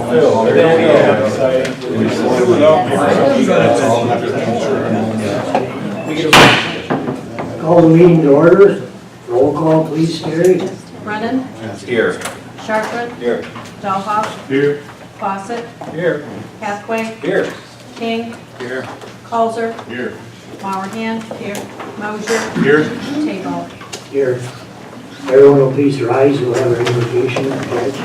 Phil, there you go. Call the meeting to order. Roll call, please, Terry. Brennan. Here. Sharpman. Here. Dahlhoff. Here. Fawcett. Here. Hathaway. Here. King. Here. Colzer. Here. Mowerhand. Here. Mosier. Here. Table. Here. Everyone will please rise. We'll have our invocation and pledge.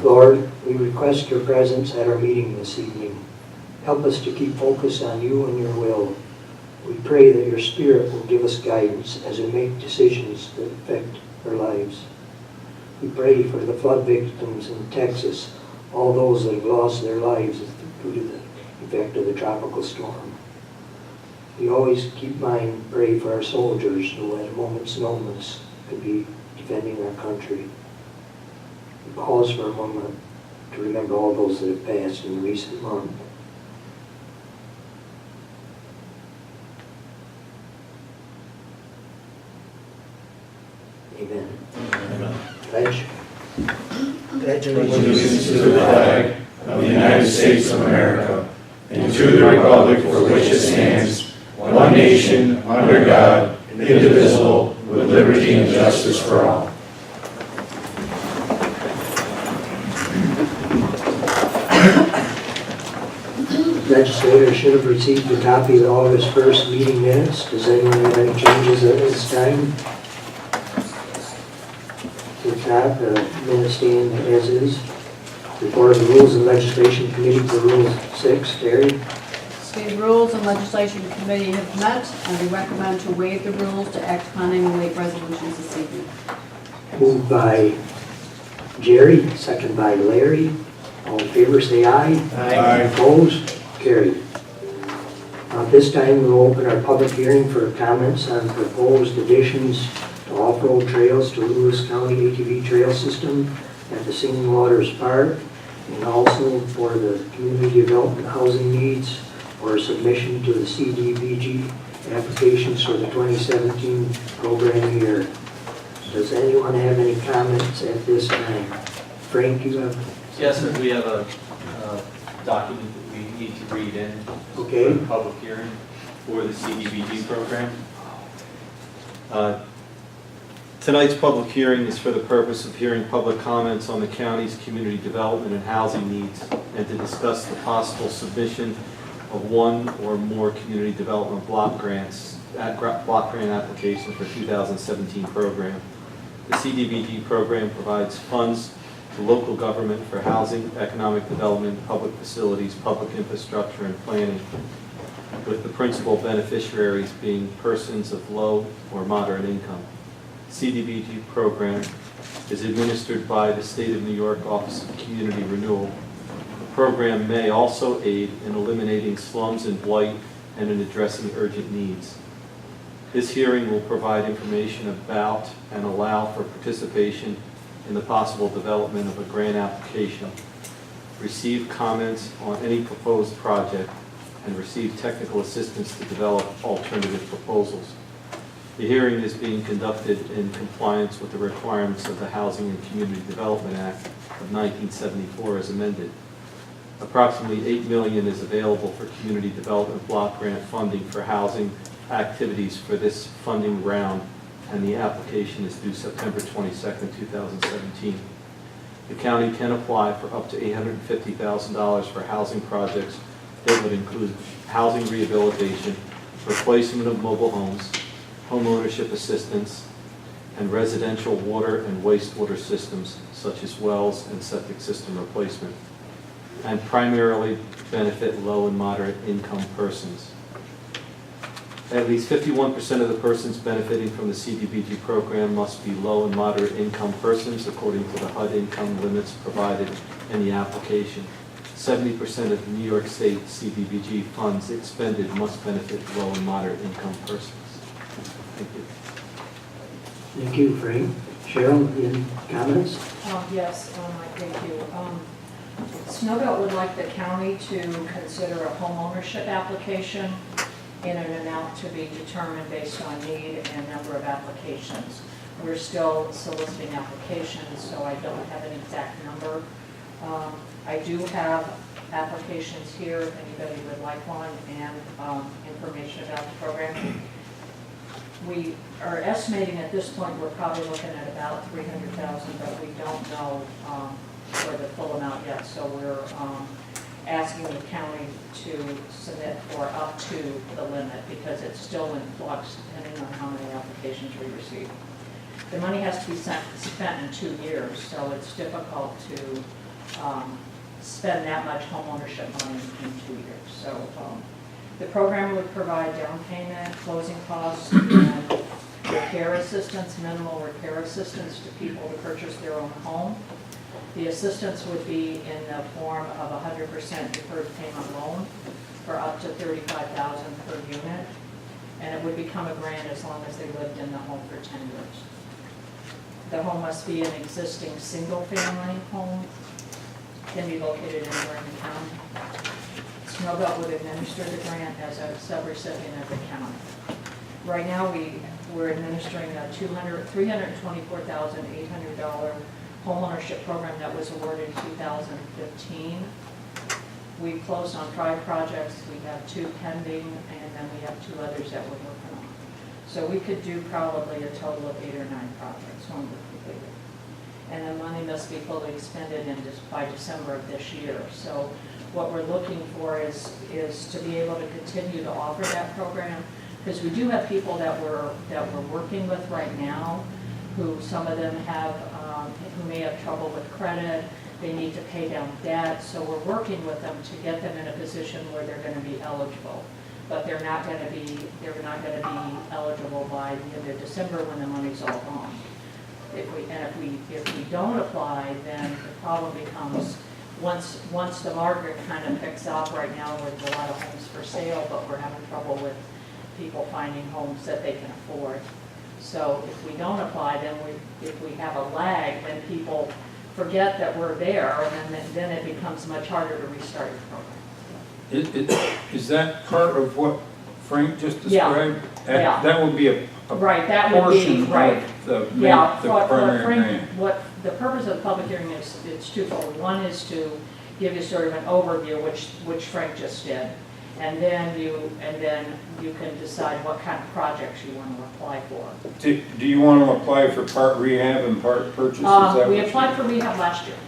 Lord, we request your presence at our meeting this evening. Help us to keep focus on you and your will. We pray that your Spirit will give us guidance as we make decisions that affect our lives. We pray for the flood victims in Texas, all those that have lost their lives due to the effect of the tropical storm. We always keep in mind, pray for our soldiers who at a moment's notice could be defending our country. We pause for a moment to remember all those that have passed in the recent month. Amen. Amen. Pledge. Pledge Allegiance to the flag of the United States of America and to the republic for which it stands, one nation, under God, indivisible, with liberty and justice for all. Legislature should have received a copy of the August 1st meeting minutes. Does anyone have any changes at this time? If not, the minutes stand as is. Report of the Rules and Legislation Committee for Rule 6. Terry? State Rules and Legislation Committee have met, and we recommend to waive the rules to act upon any late resolutions this evening. Moved by Jerry, second by Larry. All in favor, say aye. Aye. Opposed? Carried. At this time, we'll open our public hearing for comments on proposed additions to off-road trails to Lewis County ATV trail system at the Singing Waters Park, and also for the community development housing needs for submission to the CDBG applications for the 2017 program year. Does anyone have any comments at this time? Frank, you have? Yes, sir. We have a document that we need to read in Okay. for the public hearing for the CDBG program. Tonight's public hearing is for the purpose of hearing public comments on the county's community development and housing needs and to discuss the possible submission of one or more community development block grant applications for 2017 program. The CDBG program provides funds to local government for housing, economic development, public facilities, public infrastructure, and planning, with the principal beneficiaries being persons of low or moderate income. CDBG program is administered by the State of New York Office of Community Renewal. The program may also aid in eliminating slums and blight and in addressing urgent needs. This hearing will provide information about and allow for participation in the possible development of a grant application, receive comments on any proposed project, and receive technical assistance to develop alternative proposals. The hearing is being conducted in compliance with the requirements of the Housing and Community Development Act of 1974 as amended. Approximately $8 million is available for community development block grant funding for housing activities for this funding round, and the application is due September 22nd, 2017. The county can apply for up to $850,000 for housing projects that would include housing rehabilitation, replacement of mobile homes, homeownership assistance, and residential water and wastewater systems such as wells and septic system replacement, and primarily benefit low and moderate income persons. At least 51% of the persons benefiting from the CDBG program must be low and moderate income persons according to the HUD income limits provided in the application. 70% of the New York State CDBG funds expended must benefit low and moderate income persons. Thank you. Thank you, Frank. Cheryl, any comments? Yes, thank you. Snowbelt would like the county to consider a home ownership application in an amount to be determined based on need and number of applications. We're still soliciting applications, so I don't have an exact number. I do have applications here if anybody would like one, and information about the program. We are estimating at this point, we're probably looking at about 300,000, but we don't know for the full amount yet. So we're asking the county to submit for up to the limit because it's still in flux depending on how many applications we receive. The money has to be spent in 2 years, so it's difficult to spend that much homeownership money in 2 years. So the program would provide down payment, closing costs, and repair assistance, minimal repair assistance to people to purchase their own home. The assistance would be in the form of a 100% deferred payment loan for up to $35,000 per unit, and it would become a grant as long as they lived in the home for 10 years. The home must be an existing single-family home, can be located anywhere in the county. Snowbelt would administer the grant as a subrecipient of the county. Right now, we're administering a $324,800 homeownership program that was awarded in 2015. We closed on 5 projects. We have 2 pending, and then we have 2 others that we're working on. So we could do probably a total of 8 or 9 projects when we're completed. And the money must be fully expended by December of this year. So what we're looking for is to be able to continue to offer that program, because we do have people that we're working with right now, who some of them have, who may have trouble with credit. They need to pay down debt, so we're working with them to get them in a position where they're going to be eligible. But they're not going to be eligible by the end of December when the money's all gone. If we don't apply, then the problem becomes once the market kind of picks up. Right now, with a lot of homes for sale, but we're having trouble with people finding homes that they can afford. So if we don't apply, then if we have a lag, then people forget that we're there, and then it becomes much harder to restart the program. Is that part of what Frank just described? Yeah. That would be a Right, that would be, portion right. of the For primary Frank, grant. what the purpose of the public hearing is, it's twofold. One is to give you sort of an overview, which Frank just did, and then you can decide what kind of projects you want to apply for. Do you want to apply for part rehab and part purchase? Is that We what you- applied for rehab last year,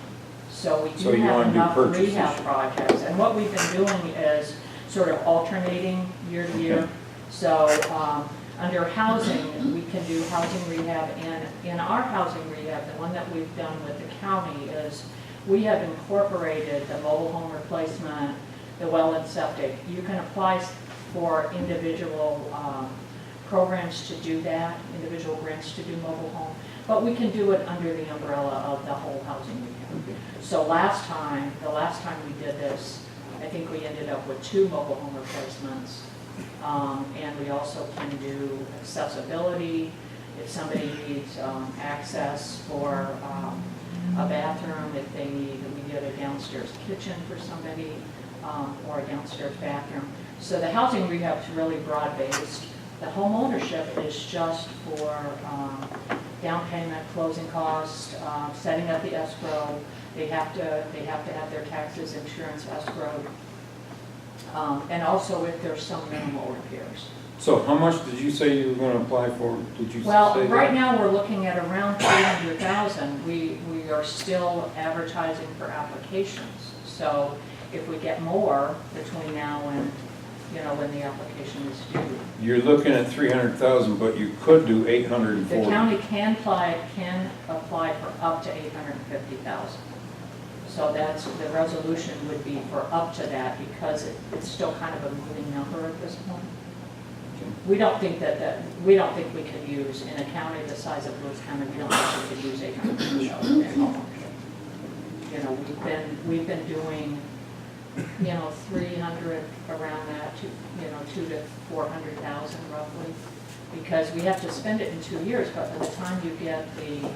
so we So do you have wanna do enough purchases? rehab projects. And what we've been doing is sort of alternating year to year. So under housing, we can do housing rehab, and in our housing rehab, the one that we've done with the county is we have incorporated the mobile home replacement, the well and septic. You can apply for individual programs to do that, individual grants to do mobile home, but we can do it under the umbrella of the whole housing rehab. So the last time we did this, I think we ended up with 2 mobile home replacements. And we also can do accessibility. If somebody needs access for a bathroom, if they need, we get a downstairs kitchen for somebody, or a downstairs bathroom. So the housing rehab is really broad-based. The home ownership is just for down payment, closing costs, setting up the escrow. They have to have their taxes, insurance escrowed. And also if there's some minimal repairs. So how much did you say you were going to apply for? Did you Well, say right that? now, we're looking at around 300,000. We are still advertising for applications. So if we get more between now and, when the application is due. You're looking at 300,000, but you could do 840. The county can apply for up to 850,000. So the resolution would be for up to that, because it's still kind of a moving number at this point. We don't think we could use, in a county the size of Lewis County, we don't think we could use 850,000 in homeownership. We've been doing, 300 around that, 2 to 400,000 roughly, because we have to spend it in 2 years, but by the time you get the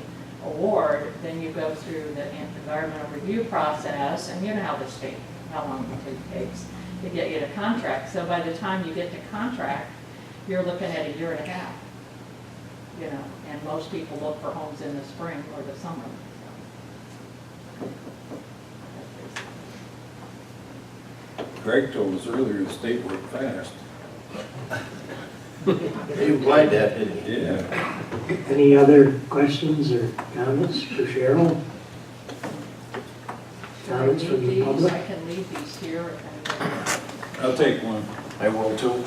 award, then you go through the environmental review process, and you know how long it takes to get you to contract. So by the time you get to contract, you're looking at 1.5 years. you know, and most people look for homes in the spring or the summer. Greg told us earlier the state worked fast. He implied that, didn't he? Yeah. Any other questions or comments for Cheryl? Comments from the public? I can leave these here if anybody. I'll take one. I will too.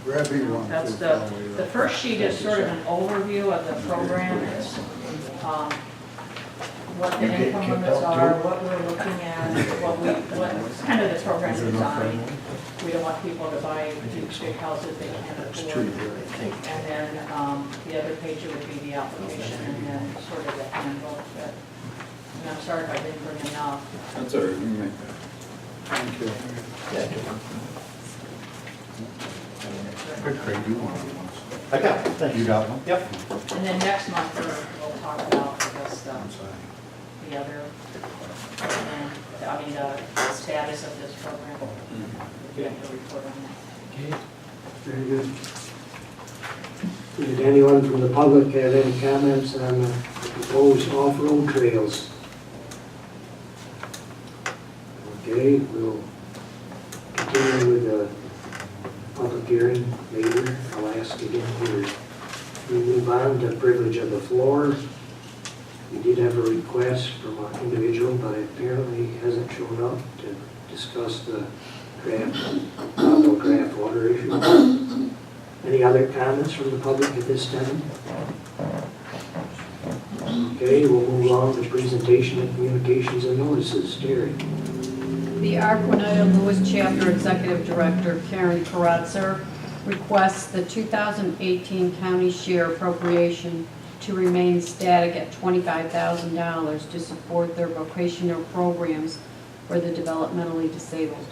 Grab me one. That's too. the first sheet is sort of an overview of the program. It's what the income limits are, what we're looking at, what's kind of the program design. We don't want people to buy huge big houses they can't afford. And then the other page would be the application and then sort of the handbook that, and I'm sorry if I didn't bring enough. That's all right, we can make that. Thank you. Good, Craig, you want one? I got it, thanks. You got one? Yep. And then next month we'll talk about the other, the status of this program. We have to report on that. Very good. Did anyone from the public have any comments on the proposed off-road trails? Okay, we'll continue with the public hearing later. I'll ask again here. We move on to privilege of the floor. We did have a request from an individual, but apparently hasn't shown up to discuss the draft water issue. Any other comments from the public at this time? Okay, we'll move on to presentation of communications and notices. Terry. The Arquineta Lewis Chapter Executive Director Karen Karatzer requests the 2018 county share appropriation to remain static at $25,000 to support their vocational programs for the developmentally disabled.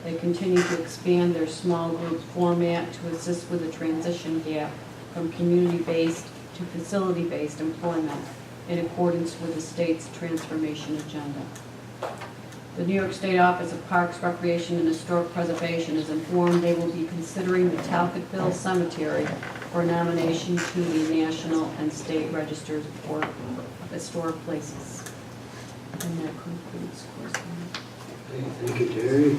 They continue to expand their small group format to assist with the transition gap from community-based to facility-based employment in accordance with the state's transformation agenda. The New York State Office of Parks, Recreation, and Historic Preservation is informed they will be considering the Talcottville Cemetery for nomination to the National and State Registers of Historic Places. And that concludes correspondence. Thank you, Terry.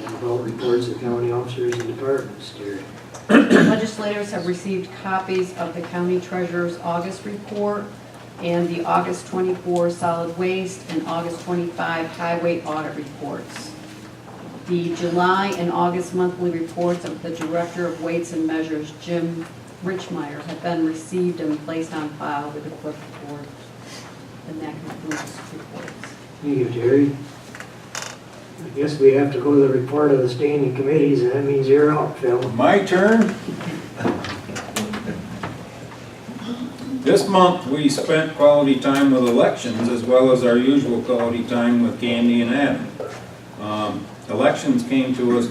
And about reports of county officers and departments, Terry. Legislators have received copies of the county treasurer's August report and the August 24 solid waste and August 25 highway audit reports. The July and August monthly reports of the Director of Weights and Measures, Jim Richmeyer, have been received and placed on file with the clerk of the board. And that concludes reports. Thank you, Terry. I guess we have to go to the report of the standing committees, and that means you're out, Phil. My turn. This month, we spent quality time with elections as well as our usual quality time with Candy and Adam. Elections came to us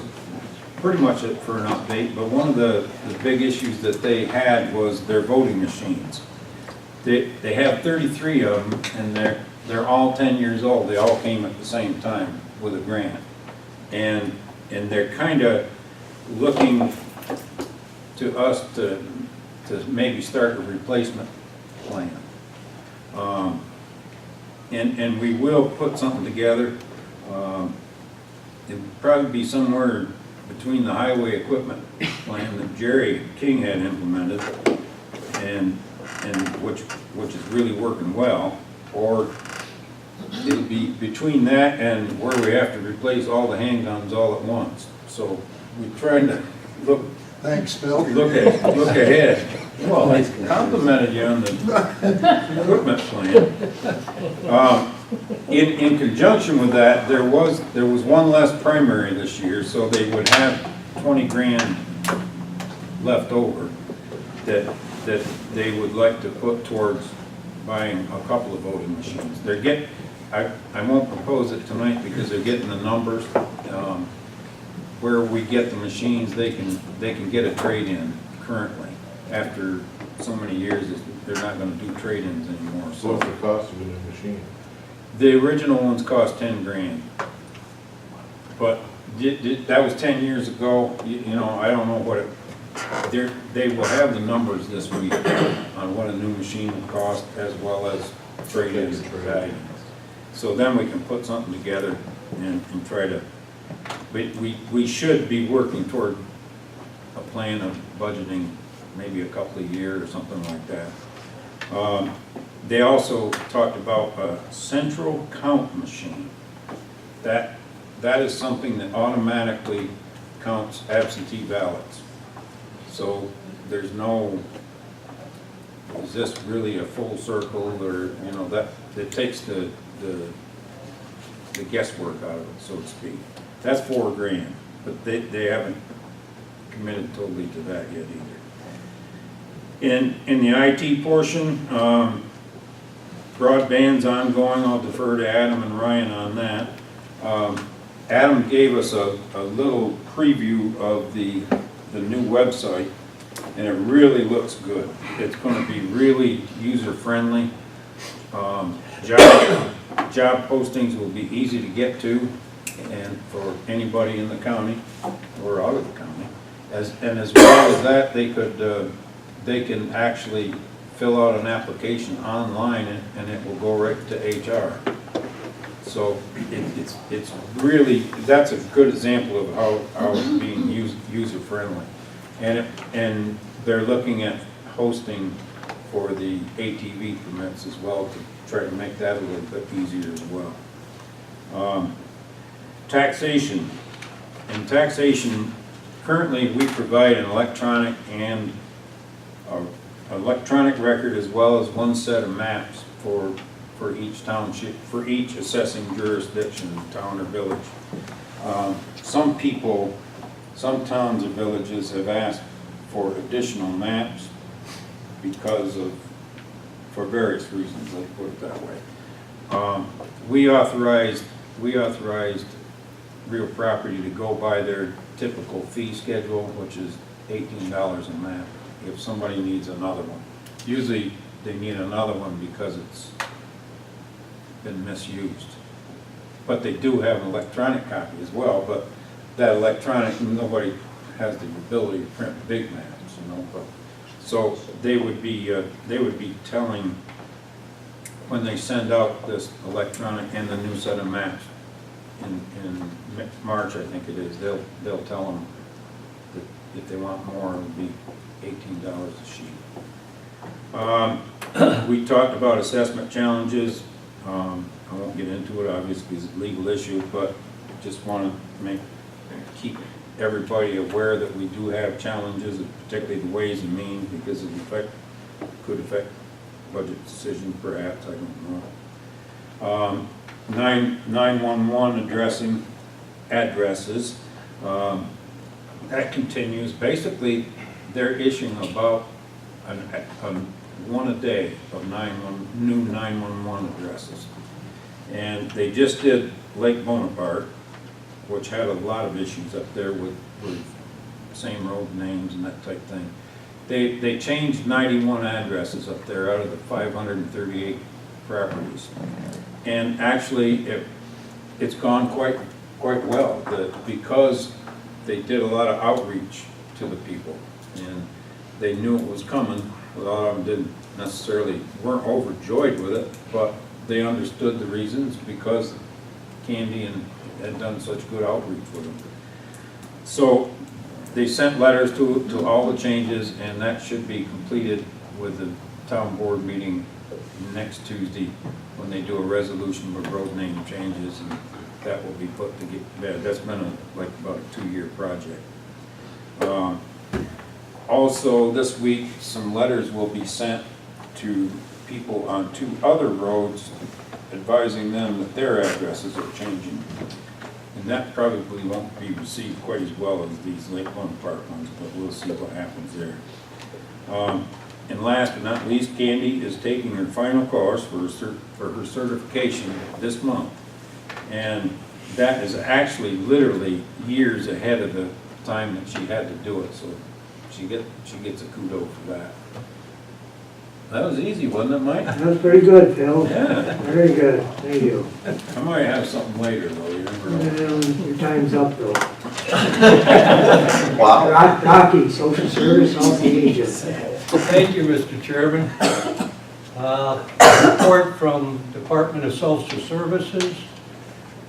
pretty much for an update, but one of the big issues that they had was their voting machines. They have 33 of them, and they're all 10 years old. They all came at the same time with a grant. And they're kind of looking to us to maybe start a replacement plan. And we will put something together. It would probably be somewhere between the highway equipment plan that Jerry King had implemented and which is really working well, or it'll be between that and where we have to replace all the handguns all at once. So we're trying to look ahead. Well, I complimented you on the equipment plan. In conjunction with that, there was one less primary this year, so they would have 20 grand left over that they would like to put towards buying a couple of voting machines. I won't propose it tonight because they're getting the numbers. Where we get the machines, they can get a trade-in currently. After so many years, they're not going to do trade-ins anymore. So What's the cost of a new machine? the original ones cost 10 grand. But that was 10 years ago. You know, I don't know they will have the numbers this week on what a new machine will cost as well as trade-in value. So then we can put something together and try to, we should be working toward a plan of budgeting maybe a couple of years or something like that. They also talked about a central count machine. That is something that automatically counts absentee ballots. So there's no, is this really a full circle, or, you know, that it takes the guesswork out of it, so to speak. That's $4,000, but they haven't committed totally to that yet either. In the IT portion, broadband's ongoing. I'll defer to Adam and Ryan on that. Adam gave us a little preview of the new website, and it really looks good. It's going to be really user-friendly. Job postings will be easy to get to, and for anybody in the county or out of the county. And as well as that, they can actually fill out an application online, and it will go right to HR. So it's really, that's a good example of how it's being user-friendly. And they're looking at hosting for the ATV permits as well, to try to make that a little bit easier as well. Taxation. In taxation, currently we provide an electronic and electronic record as well as one set of maps for each township, for each assessing jurisdiction, town or village. Some people, some towns or villages have asked for additional maps for various reasons, let's put it that way. We authorized real property to go by their typical fee schedule, which is $18 a map, if somebody needs another one. Usually they need another one because it's been misused. But they do have an electronic copy as well, but that electronic, nobody has the ability to print big maps, you know. But, so they would be telling, when they send out this electronic and the new set of maps in March, I think it is, they'll tell them that if they want more, it would be $18 a sheet. We talked about assessment challenges. I won't get into it, obviously, it's a legal issue, but just want to keep everybody aware that we do have challenges, particularly the ways and means, because it could affect budget decisions perhaps, I don't know. 911 addressing addresses, that continues. Basically, they're issuing about one a day of new 911 addresses. And they just did Lake Bonaparte, which had a lot of issues up there with same road names and that type thing. They changed 91 addresses up there out of the 538 properties. And actually, it's gone quite well, because they did a lot of outreach to the people, and they knew it was coming. A lot of them weren't overjoyed with it, but they understood the reasons because Candy had done such good outreach with them. So they sent letters to all the changes, and that should be completed with the town board meeting next Tuesday when they do a resolution with road name changes, and that will be put to get bed. That's been about a 2-year project. Also, this week, some letters will be sent to people on 2 other roads advising them that their addresses are changing. And that probably won't be received quite as well as these Lake Bonaparte ones, but we'll see what happens there. And last but not least, Candy is taking her final course for her certification this month. And that is actually literally years ahead of the time that she had to do it, so she gets a kudo for that. That was easy, wasn't it, Mike? That was pretty good, Phil. Yeah. Very good, thank you. I might have something later, though, you never know. Well, your time's up, though. Wow. Rocky, social service, healthy agents. Thank you, Mr. Chairman. Report from Department of Social Services.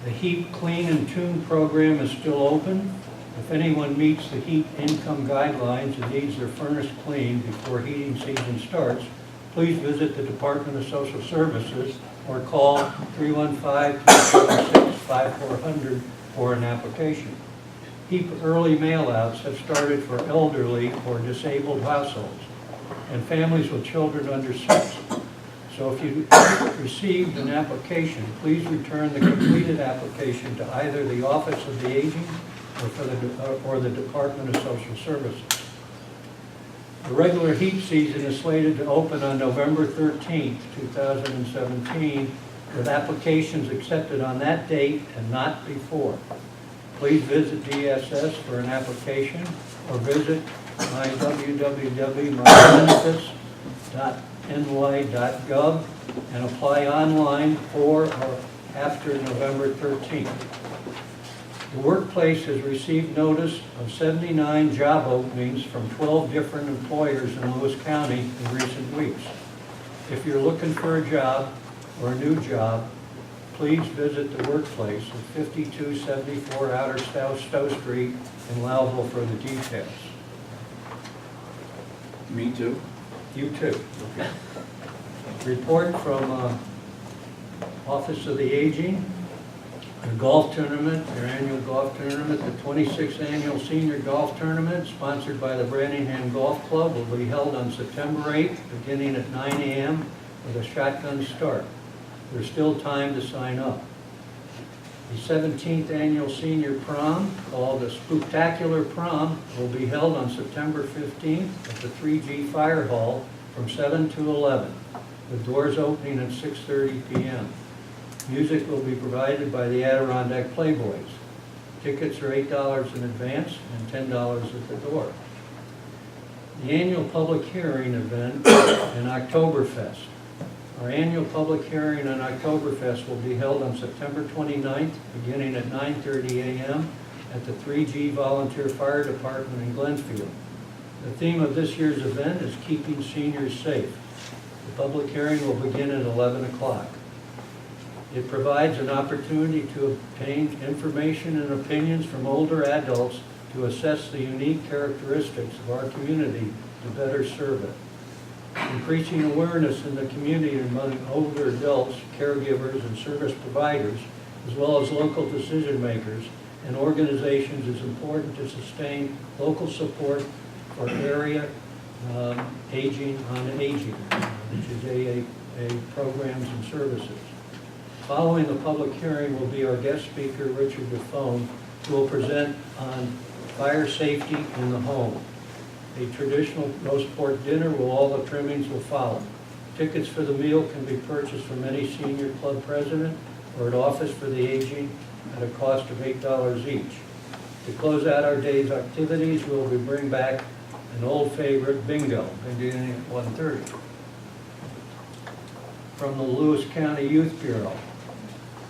The HEAP Clean and Tune program is still open. If anyone meets the HEAP income guidelines and needs their furnace cleaned before heating season starts, please visit the Department of Social Services or call 315-276-5400 for an application. HEAP early mailouts have started for elderly or disabled households and families with children under 6. So if you received an application, please return the completed application to either the Office of the Aging or the Department of Social Services. The regular HEAP season is slated to open on November 13th, 2017, with applications accepted on that date and not before. Please visit DSS for an application or visit www.mybenefits.ny.gov and apply online for or after November 13th. The workplace has received notice of 79 job openings from 12 different employers in Lewis County in recent weeks. If you're looking for a job or a new job, please visit the workplace at 5274 Outer Stowe Street in Loudville for the details. Me too. You too. Report from Office of the Aging. The golf tournament, your annual golf tournament, the 26th Annual Senior Golf Tournament, sponsored by the Branningham Golf Club, will be held on September 8th, beginning at 9 a.m. with a shotgun start. There's still time to sign up. The 17th Annual Senior Prom, called the Spooktacular Prom, will be held on September 15th at the 3G Fire Hall from 7 to 11, with doors opening at 6:30 p.m. Music will be provided by the Adirondack Playboys. Tickets are $8 in advance and $10 at the door. The annual public hearing event and Oktoberfest. Our annual public hearing on Oktoberfest will be held on September 29th, beginning at 9:30 a.m. at the 3G Volunteer Fire Department in Glenfield. The theme of this year's event is Keeping Seniors Safe. The public hearing will begin at 11 o'clock. It provides an opportunity to obtain information and opinions from older adults to assess the unique characteristics of our community to better serve it. Increasing awareness in the community among older adults, caregivers, and service providers, as well as local decision makers and organizations, is important to sustain local support for area aging on aging, which is AA programs and services. Following the public hearing will be our guest speaker, Richard Defone, who will present on fire safety in the home. A traditional roast pork dinner with all the trimmings will follow. Tickets for the meal can be purchased from any senior club president or at Office for the Aging at a cost of $8 each. To close out our day's activities, we'll be bringing back an old favorite, bingo, beginning at 1:30. From the Lewis County Youth Bureau.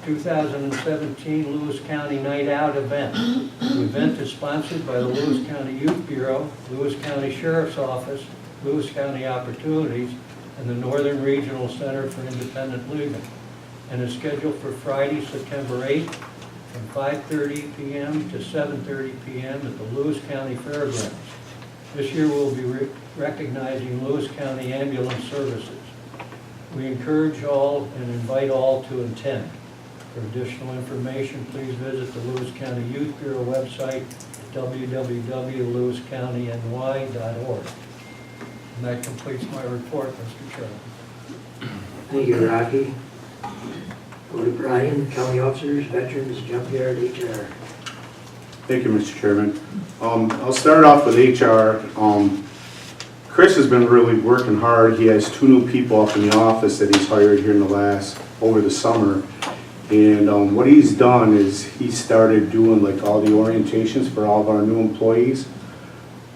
2017 Lewis County Night Out event. The event is sponsored by the Lewis County Youth Bureau, Lewis County Sheriff's Office, Lewis County Opportunities, and the Northern Regional Center for Independent Living, and is scheduled for Friday, September 8th from 5:30 p.m. to 7:30 p.m. at the Lewis County Fairgrounds. This year we'll be recognizing Lewis County Ambulance Services. We encourage all and invite all to attend. For additional information, please visit the Lewis County Youth Bureau website at www.lewiscountyny.org. And that completes my report, Mr. Chairman. Thank you, Rocky. Go to Brian, County Officers, Veterans, Junkyard, HR. Thank you, Mr. Chairman. I'll start off with HR. Chris has been really working hard. He has 2 new people up in the office that he's hired here over the summer. And what he's done is he started doing like all the orientations for all of our new employees,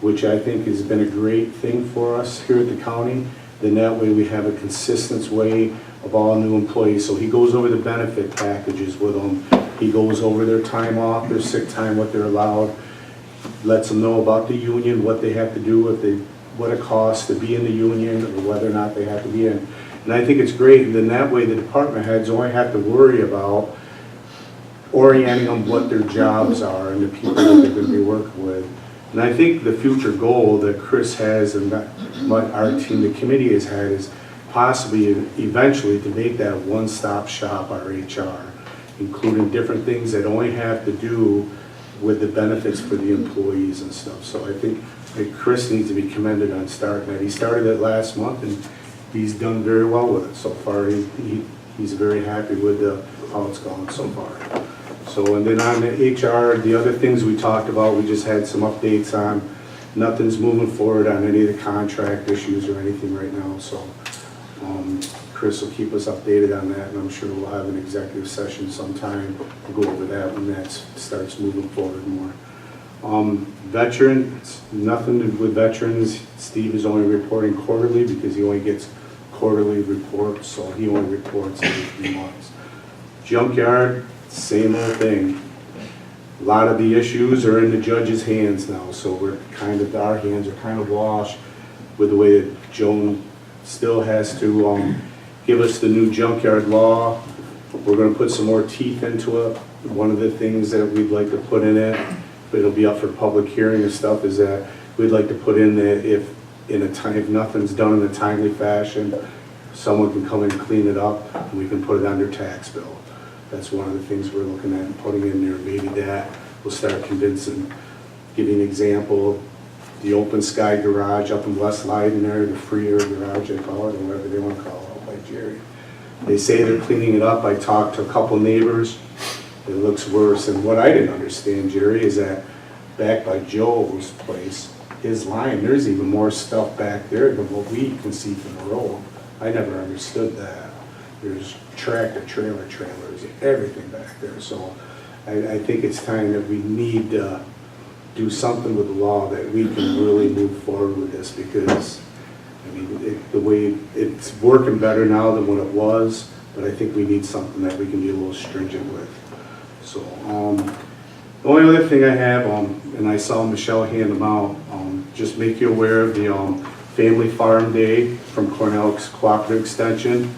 which I think has been a great thing for us here at the county. Then that way we have a consistent way of all new employees. So he goes over the benefit packages with them. He goes over their time off, their sick time, what they're allowed, lets them know about the union, what they have to do, what it costs to be in the union, or whether or not they have to be in. And I think it's great, and then that way the department heads only have to worry about orienting them what their jobs are and the people that they're going to be working with. And I think the future goal that Chris has and that our team, the committee has had, is possibly eventually to make that one-stop shop, our HR, including different things that only have to do with the benefits for the employees and stuff. So I think that Chris needs to be commended on starting that. He started it last month and he's done very well with it so far. He's very happy with how it's gone so far. So, and then on the HR, the other things we talked about, we just had some updates on. Nothing's moving forward on any of the contract issues or anything right now, so Chris will keep us updated on that, and I'm sure we'll have an executive session sometime to go over that when that starts moving forward more. Veterans, nothing with veterans. Steve is only reporting quarterly because he only gets quarterly reports, so he only reports every 3 months. Junkyard, same old thing. A lot of the issues are in the judge's hands now, so our hands are kind of washed with the way that Joan still has to give us the new junkyard law. We're going to put some more teeth into it. One of the things that we'd like to put in it, but it'll be up for public hearing and stuff, is that we'd like to put in that if nothing's done in a timely fashion, someone can come in and clean it up and we can put it on their tax bill. That's one of the things we're looking at and putting in there. Maybe that will start convincing. Give you an example, the Open Sky Garage up in West Leiden there, the free air garage they call it, or whatever they want to call it, out by Jerry. They say they're cleaning it up. I talked to a couple neighbors. It looks worse. And what I didn't understand, Jerry, is that back by Joe's place, his line, there's even more stuff back there than what we can see from the road. I never understood that. There's tractor trailers, everything back there. So I think it's time that we need to do something with the law that we can really move forward with this, because I mean, the way it's working better now than what it was, but I think we need something that we can be a little stringent with. So the only other thing I have, and I saw Michelle hand them out, just make you aware of the Family Farm Day from Cornell's Cooperative Extension.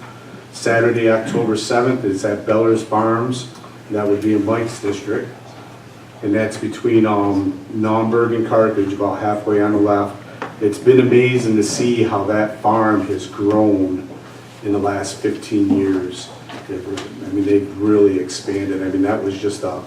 Saturday, October 7th, is at Beller's Farms. That would be in Mike's district. And that's between Naumburg and Carthage, about halfway on the left. It's been amazing to see how that farm has grown in the last 15 years. I mean, they've really expanded. I mean, that was just a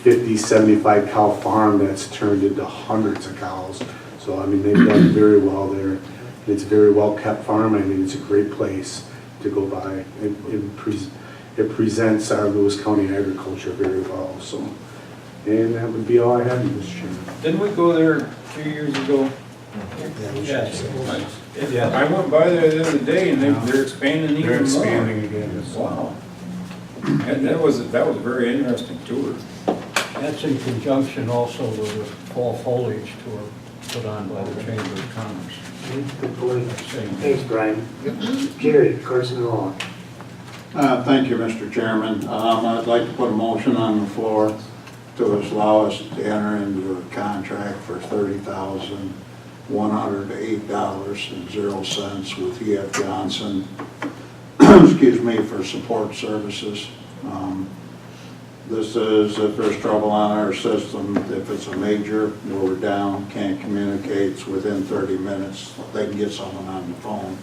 50, 75 cow farm that's turned into hundreds of cows. So, I mean, they've done very well there. It's a very well-kept farm. I mean, it's a great place to go by. It presents our Lewis County agriculture very well. So, and that would be all I have, Mr. Chairman. Didn't we go there 2 years ago? Yes. I went by there the other day and they're expanding even more. They're expanding again. Wow. That was a very interesting tour. That's in conjunction also with the fall foliage tour put on by the Chamber of Commerce. Good point. Same. Thanks, Brian. Jerry, Carson Law. Thank you, Mr. Chairman. I'd like to put a motion on the floor to allow us to enter into a contract for $30,108.00 with E.F. Johnson, excuse me, for support services. This is if there's trouble on our system, if it's a major where we're down, can't communicate, it's within 30 minutes, they can get someone on the phone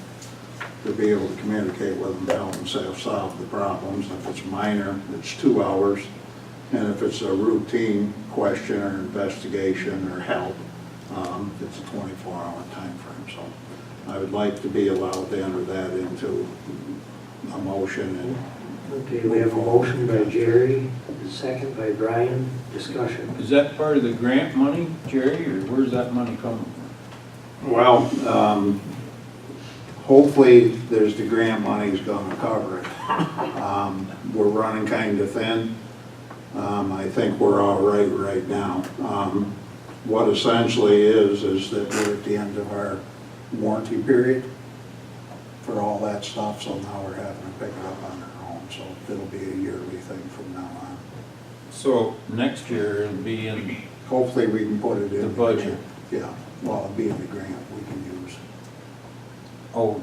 to be able to communicate with them, help themselves solve the problems. If it's minor, it's 2 hours. And if it's a routine question or investigation or help, it's a 24-hour time frame. So I would like to be allowed to enter that into a motion. And Okay, we have a motion by Jerry, a second by Brian. Discussion. Is that part of the grant money, Jerry, or where's that money coming from? well, hopefully there's the grant money's going to cover it. We're running kind of thin. I think we're all right now. What essentially is that we're at the end of our warranty period for all that stuff, so now we're having to pick it up on our own, so it'll be a yearly thing from now on. So next year it'll be in Hopefully we can put it in. the budget. Yeah, well, it'll be in the grant we can use Oh.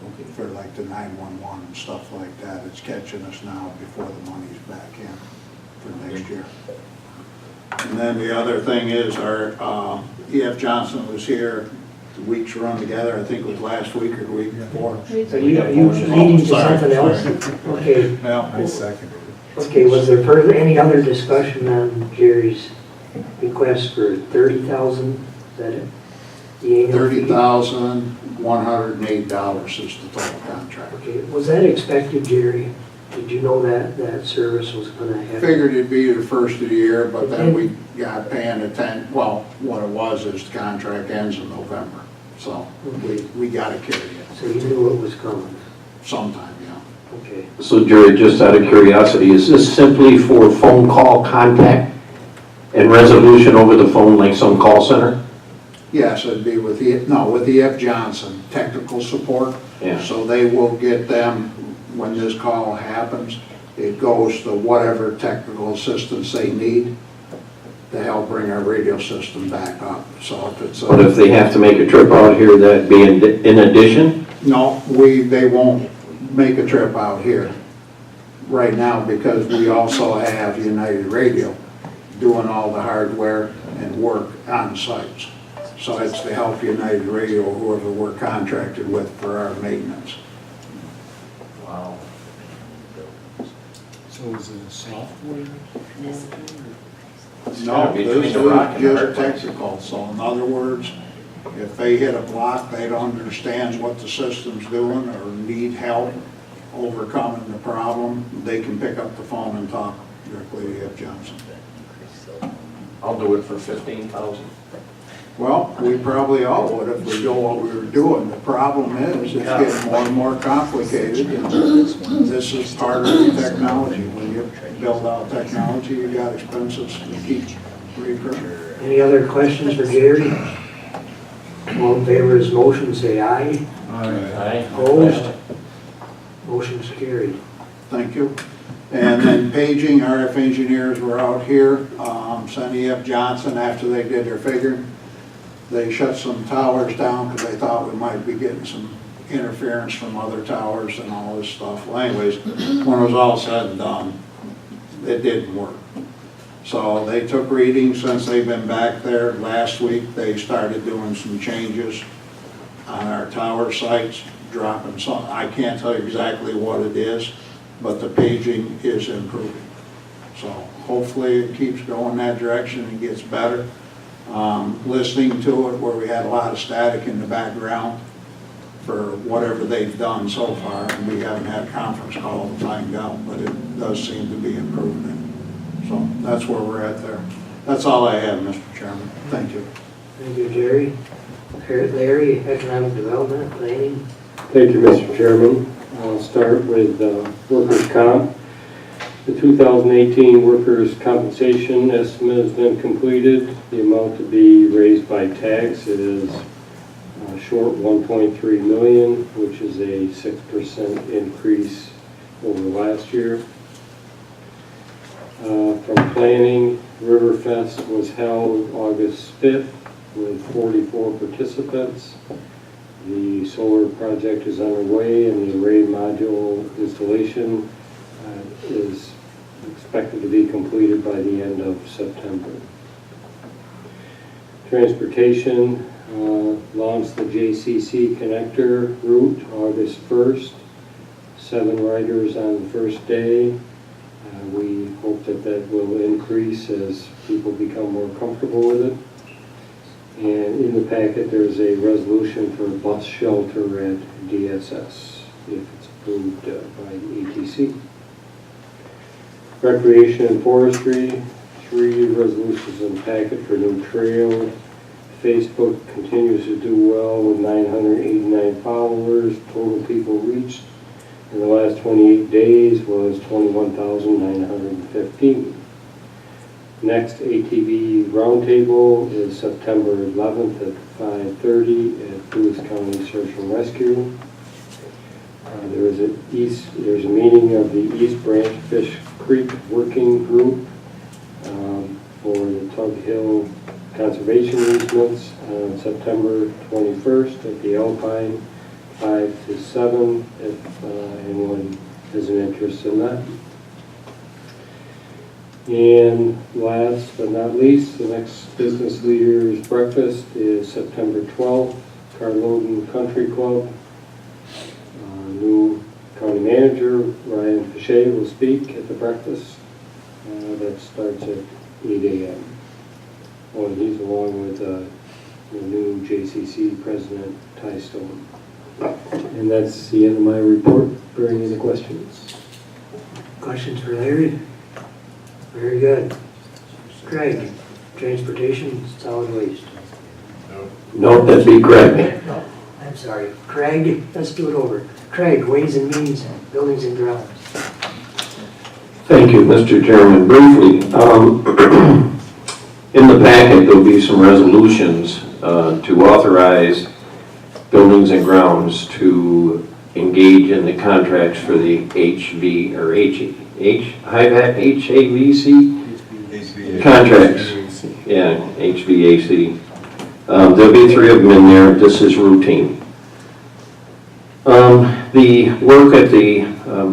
Okay. for like the 911 and stuff like that. It's catching us now before the money's back in for next year. And then the other thing is our, E.F. Johnson was here, the weeks run together, I think it was last week or the week before. Are you leading to something else? Okay, Yeah, I second it. okay, was there further, any other discussion on Jerry's request for 30,000? Is that it? The annual fee? $30,108 is the total contract. Okay, was that expected, Jerry? Did you know that that service was gonna happen? Figured it'd be the first of the year, but then we got paying well, what it was is the contract ends in November. So we gotta carry it So you knew it was coming? sometime, yeah. Okay. So Jerry, just out of curiosity, is this simply for phone call contact and resolution over the phone like some call center? Yes, it'd be with E.F. Johnson, technical support. Yeah. So they will get them, when this call happens, it goes to whatever technical assistance they need to help bring our radio system back up. So if it's But if they have to make a trip out here, that'd be in addition? No, they won't make a trip out here right now because we also have United Radio doing all the hardware and work on sites. So it's to help United Radio, whoever we're contracted with for our maintenance. Wow. So is it a software? No, between this is the rock and the hard just place. technical. So in other words, if they hit a block, they don't understand what the system's doing or need help overcoming the problem, they can pick up the phone and talk directly to E.F. Johnson. I'll do it for 15,000. Well, we probably all would if we knew what we were doing. The problem is, it's getting more and more complicated. And this is part of the technology. When you build out technology, you got expenses to keep recurring. Any other questions for Jerry? All in favor of his motion, say aye. Aye. Opposed? Motion's carried. Thank you. And then paging, RF engineers were out here, sent E.F. Johnson after they did their figuring. They shut some towers down because they thought we might be getting some interference from other towers and all this stuff. Well anyways, when it was all said and done, it didn't work. So they took readings since they've been back there. Last week, they started doing some changes on our tower sites, dropping some, I can't tell you exactly what it is, but the paging is improving. So hopefully it keeps going that direction and gets better. Listening to it where we had a lot of static in the background for whatever they've done so far, and we haven't had a conference call to find out, but it does seem to be improving. So that's where we're at there. That's all I have, Mr. Chairman. Thank you. Thank you, Jerry. Larry, Economic Development, Planning. Thank you, Mr. Chairman. I'll start with workers' comp. The 2018 workers' compensation estimate has been completed. The amount to be raised by tax is short 1.3 million, which is a 6% increase over last year. From planning, Riverfest was held August 5th with 44 participants. The solar project is underway and the array module installation is expected to be completed by the end of September. Transportation launched the JCC connector route August 1st. 7 riders on the first day. We hope that that will increase as people become more comfortable with it. And in the packet, there's a resolution for a bus shelter at DSS, if it's approved by the ATC. Recreation and Forestry, 3 resolutions in the packet for new trail. Facebook continues to do well with 989 followers. Total people reached in the last 28 days was 21,915. Next ATV roundtable is September 11th at 5:30 at Lewis County Search and Rescue. There's a meeting of the East Branch Fish Creek Working Group for the Tug Hill Conservation Easements on September 21st at the Alpine, 5 to 7, if anyone has an interest in that. And last but not least, the next Business Leaders Breakfast is September 12th, Carloden Country Club. New County Manager Ryan Fichet will speak at the breakfast. That starts at 8 a.m. Oh, and he's along with the new JCC President Ty Stone. And that's the end of my report. For any other questions? Questions for Larry? Very good. Craig, Transportation, Solid Waste. No, that'd be Greg. No, I'm sorry. Craig, let's do it over. Craig, Ways and Means, Buildings and Grounds. Thank you, Mr. Chairman. Briefly, in the packet, there'll be some resolutions to authorize Buildings and Grounds to engage in the contracts for the HVAC contracts. Yeah, HVAC. There'll be 3 of them in there. This is routine. The work at the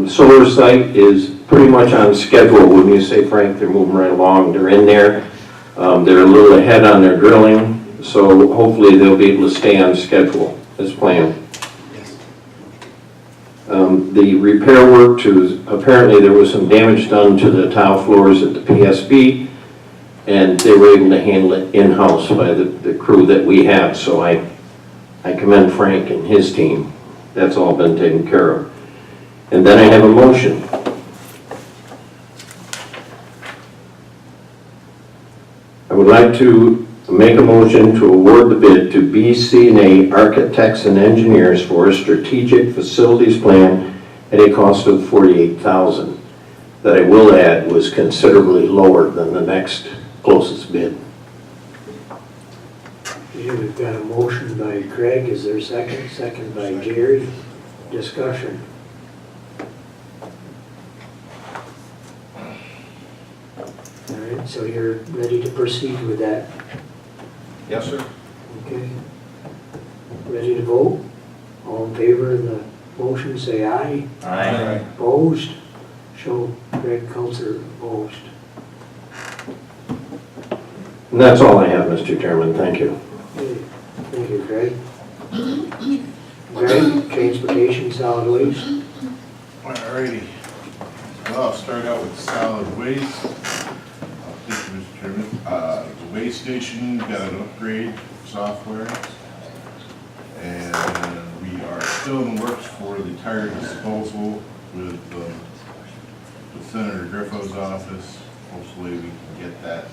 solar site is pretty much on schedule. When you say, Frank, they're moving right along. They're in there. They're a little ahead on their drilling, so hopefully they'll be able to stay on schedule as planned. The repair work apparently there was some damage done to the tile floors at the PSB, and they were able to handle it in-house by the crew that we have, so I commend Frank and his team. That's all been taken care of. And then I have a motion. I would like to make a motion to award the bid to BC&A Architects and Engineers for a strategic facilities plan at a cost of $48,000. That I will add was considerably lower than the next closest bid. Okay, we've got a motion by Craig. Is there a second? Second by Jerry. Discussion. All right, so you're ready to proceed with that? Yes, sir. Okay. Ready to vote? All in favor of the motion, say aye. Aye. Opposed? Show Greg Coulter opposed. And that's all I have, Mr. Chairman. Thank you. Okay. Thank you, Greg. Greg, Transportation, Solid Waste. Alrighty. Well, I'll start out with solid waste. Thank you, Mr. Chairman. The waste station got an upgrade software. And we are still in the works for the tire disposal with Senator Griffo's office. Hopefully we can get that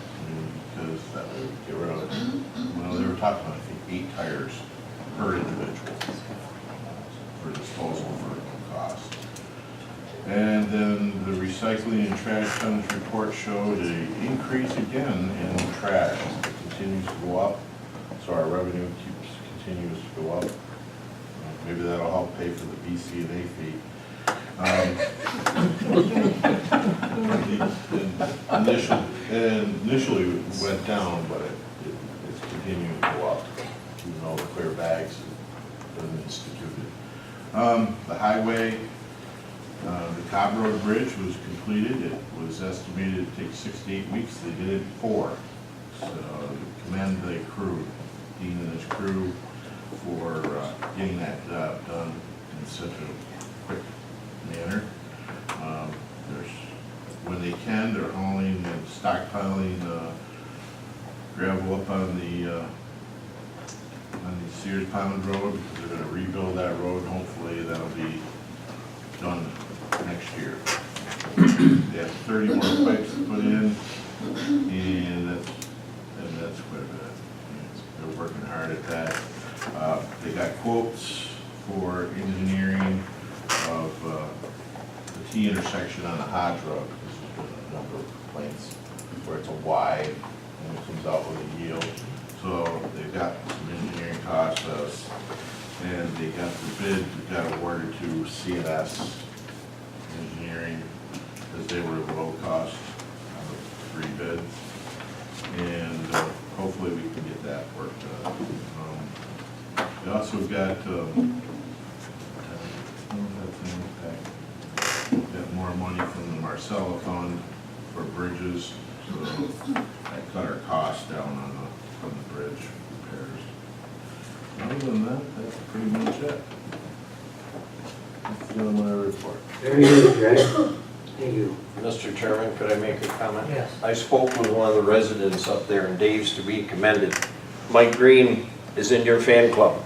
because that would get rid of it. Well, they were talking about, I think, 8 tires per individual for disposal for cost. And then the recycling and trash tonnage report showed an increase again in trash. It continues to go up, so our revenue continues to go up. Maybe that'll help pay for the BC&A fee. Initially it went down, but it's continuing to go up. Even though the clear bags have been instituted. The highway, the Cobb Road Bridge was completed. It was estimated to take 6 to 8 weeks. They did it in 4. So commend the crew, Dean and his crew, for getting that job done in such a quick manner. When they can, they're hauling and stockpiling gravel up on the Sears Pond Road, because they're going to rebuild that road. Hopefully that'll be done next year. They have 30 more pipes to put in, and that's quite a bit. They're working hard at that. They got quotes for engineering of the T intersection on the Hodge Road. There's been a number of complaints where it's a Y and it comes out with a yield. So they've got some engineering costs of and they got the bid that got awarded to CNS Engineering, because they were low cost out of 3 bids. And hopefully we can get that worked out. We also got, got more money from the Marcella Fund for bridges, so that cut our costs down on the bridge repairs. Other than that, that's pretty much it. That's the end of my report. Very good, Greg. Thank you. Mr. Chairman, could I make a comment? Yes. I spoke with one of the residents up there, and Dave's to be commended. Mike Green is in your fan club.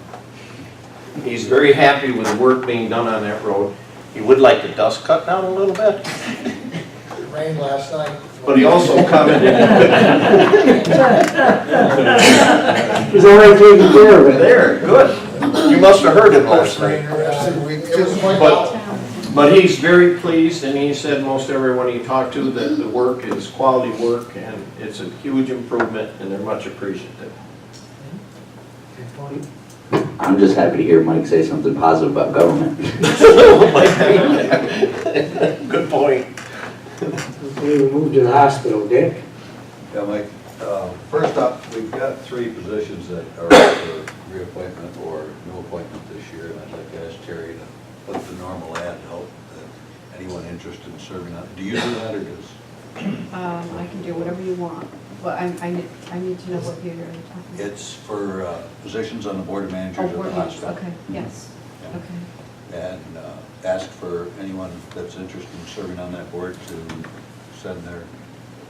He's very happy with the work being done on that road. He would like the dust cut down a little bit. It rained last night. But he also commented. He's already taken care of it. There, good. You must have heard him last night. But he's very pleased, and he said most everyone he talked to that the work is quality work, and it's a huge improvement, and they're much appreciative. Good point. I'm just happy to hear Mike say something positive about government. Good point. Okay, we move to the hospital. Dick? Yeah, Mike, first up, we've got 3 positions that are up for reappointment or new appointment this year, and I'd like to ask Terry to put the normal ad out that anyone interested in serving on. Do you do that, or does? I can do whatever you want, but I need to know what you're talking about. It's for positions on the board of managers of the hospital. Okay, yes, Yeah. okay. And ask for anyone that's interested in serving on that board to send their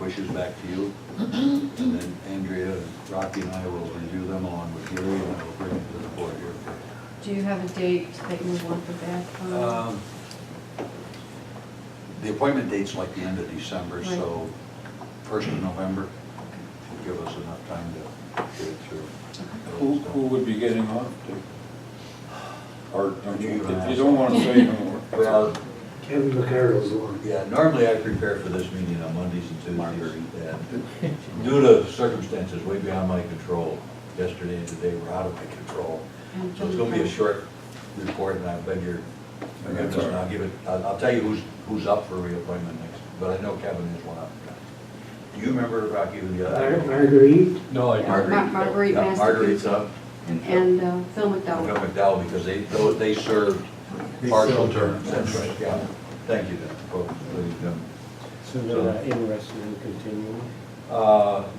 wishes back to you. And then Andrea, Rocky, and I will review them along with Gary, and I will bring it to the board here. Do you have a date that you want the back? The appointment date's like the end of December, so 1st of November will give us enough time to get it through. Who would be getting off to? Or don't you, if you don't want to say no more. Well, Kevin McCarroll's the one. yeah, normally I prepare for this meeting on Mondays and Tuesdays, and due to circumstances way beyond my control, yesterday and today were out of my control. So it's going to be a short report, and I beg your forgiveness, and I'll give it, I'll tell you who's up for reappointment next, but I know Kevin is one up. Do you remember, Rocky, who the other? Marguerite? No, I don't. Marguerite Yeah, Master. Marguerite's up. And Phil McDowell. Phil McDowell, because they served partial terms. That's right, yeah. Thank you, then, folks. So they're not interested in continuing?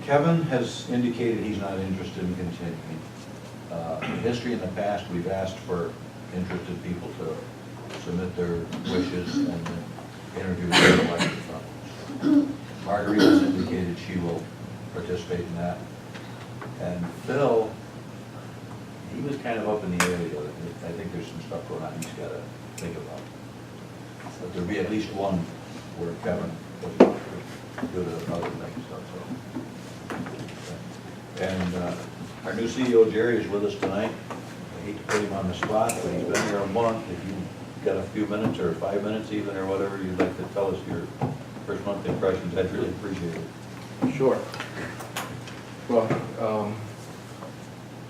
Kevin has indicated he's not interested in continuing. In history in the past, we've asked for interested people to submit their wishes and then interview their elected from. Marguerite has indicated she will participate in that. And Phil, he was kind of up in the air the other day. I think there's some stuff going on he's got to think about. But there'll be at least one where Kevin was good at other things, so. And our new CEO, Jerry, is with us tonight. I hate to put him on the spot, but he's been here a month. If you've got a few minutes or 5 minutes even, or whatever, you'd like to tell us your first month impressions, I'd really appreciate it. Sure. Well,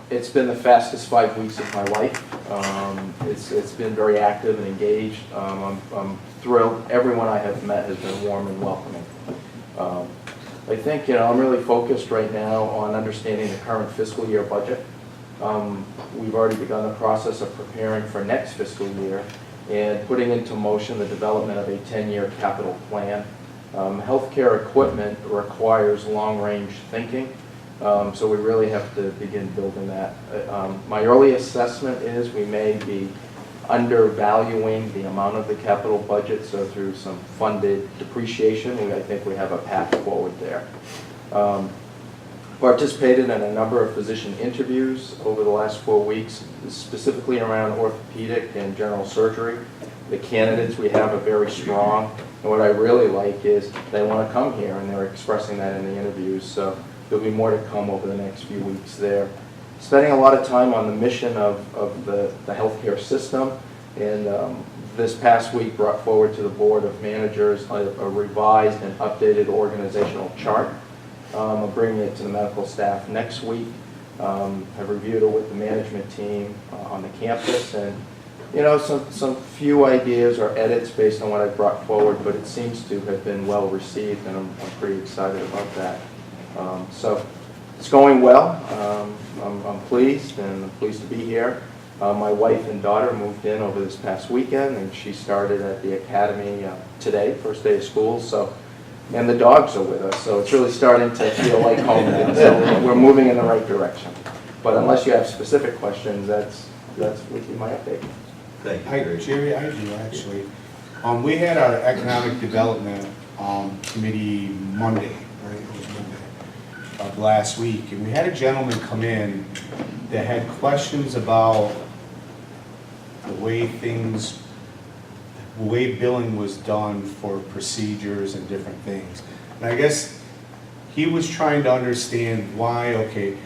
it's been the fastest 5 weeks of my life. It's been very active and engaged. I'm thrilled. Everyone I have met has been warm and welcoming. I think, I'm really focused right now on understanding the current fiscal year budget. We've already begun the process of preparing for next fiscal year and putting into motion the development of a 10-year capital plan. Healthcare equipment requires long-range thinking, so we really have to begin building that. My early assessment is we may be undervaluing the amount of the capital budget, so through some funded depreciation, I think we have a path forward there. Participated in a number of physician interviews over the last 4 weeks, specifically around orthopedic and general surgery. The candidates we have are very strong, and what I really like is they want to come here, and they're expressing that in the interviews, so there'll be more to come over the next few weeks there. Spending a lot of time on the mission of the healthcare system, and this past week brought forward to the Board of Managers a revised and updated organizational chart. I'm bringing it to the medical staff next week. Have reviewed it with the management team on the campus, and you know, some few ideas or edits based on what I brought forward, but it seems to have been well received, and I'm pretty excited about that. So it's going well. I'm pleased, and I'm pleased to be here. My wife and daughter moved in over this past weekend, and she started at the academy today, first day of school. So, and the dogs are with us, so it's really starting to feel like home again. So we're moving in the right direction. But unless you have specific questions, that's would be my update. Thank you. Hi, Jerry, I do actually. We had our economic development committee Monday, right? It was Monday of last week, and we had a gentleman come in that had questions about the way billing was done for procedures and different things. And I guess he was trying to understand why. Okay,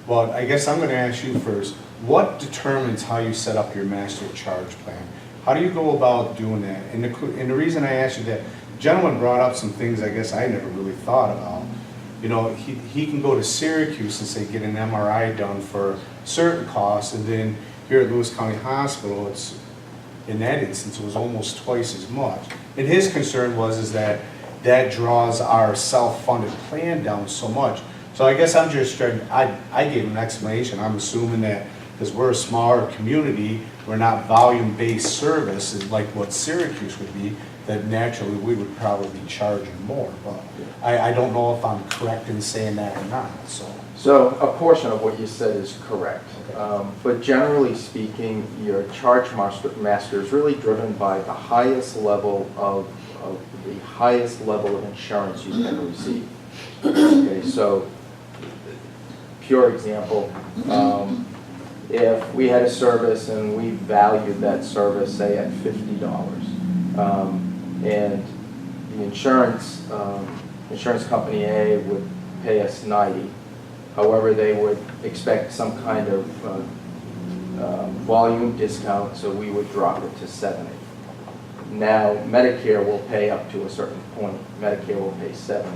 well, I guess I'm going to ask you first. What determines how you set up your master charge plan? How do you go about doing that? And the reason I asked you that, the gentleman brought up some things I guess I never really thought about. You know, he can go to Syracuse and say, get an MRI done for certain costs, and then here at Lewis County Hospital, it's, in that instance, it was almost twice as much. And his concern was that draws our self-funded plan down so much. So I guess I'm just trying, I gave him an explanation. I'm assuming that because we're a smaller community, we're not volume-based service like what Syracuse would be, that naturally we would probably be charging more. But I don't know if I'm correct in saying that or not. So a portion of what you said is correct. But generally speaking, your charge master is really driven by the highest level of insurance you can receive. Okay, so pure example, if we had a service and we valued that service, say, at $50, and the insurance company A would pay us $90. However, they would expect some kind of volume discount, so we would drop it to $70. Now, Medicare will pay up to a certain point. Medicare will pay $70.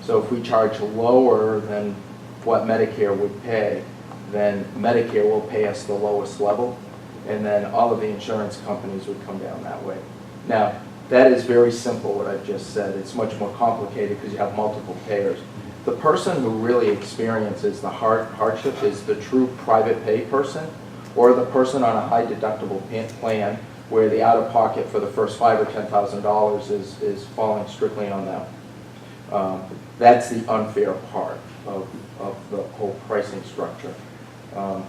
So if we charge lower than what Medicare would pay, then Medicare will pay us the lowest level, and then all of the insurance companies would come down that way. Now, that is very simple, what I've just said. It's much more complicated because you have multiple payers. The person who really experiences the hardship is the true private pay person, or the person on a high deductible plan where the out-of-pocket for the first $5,000 or $10,000 is falling strictly on them. That's the unfair part of the whole pricing structure. And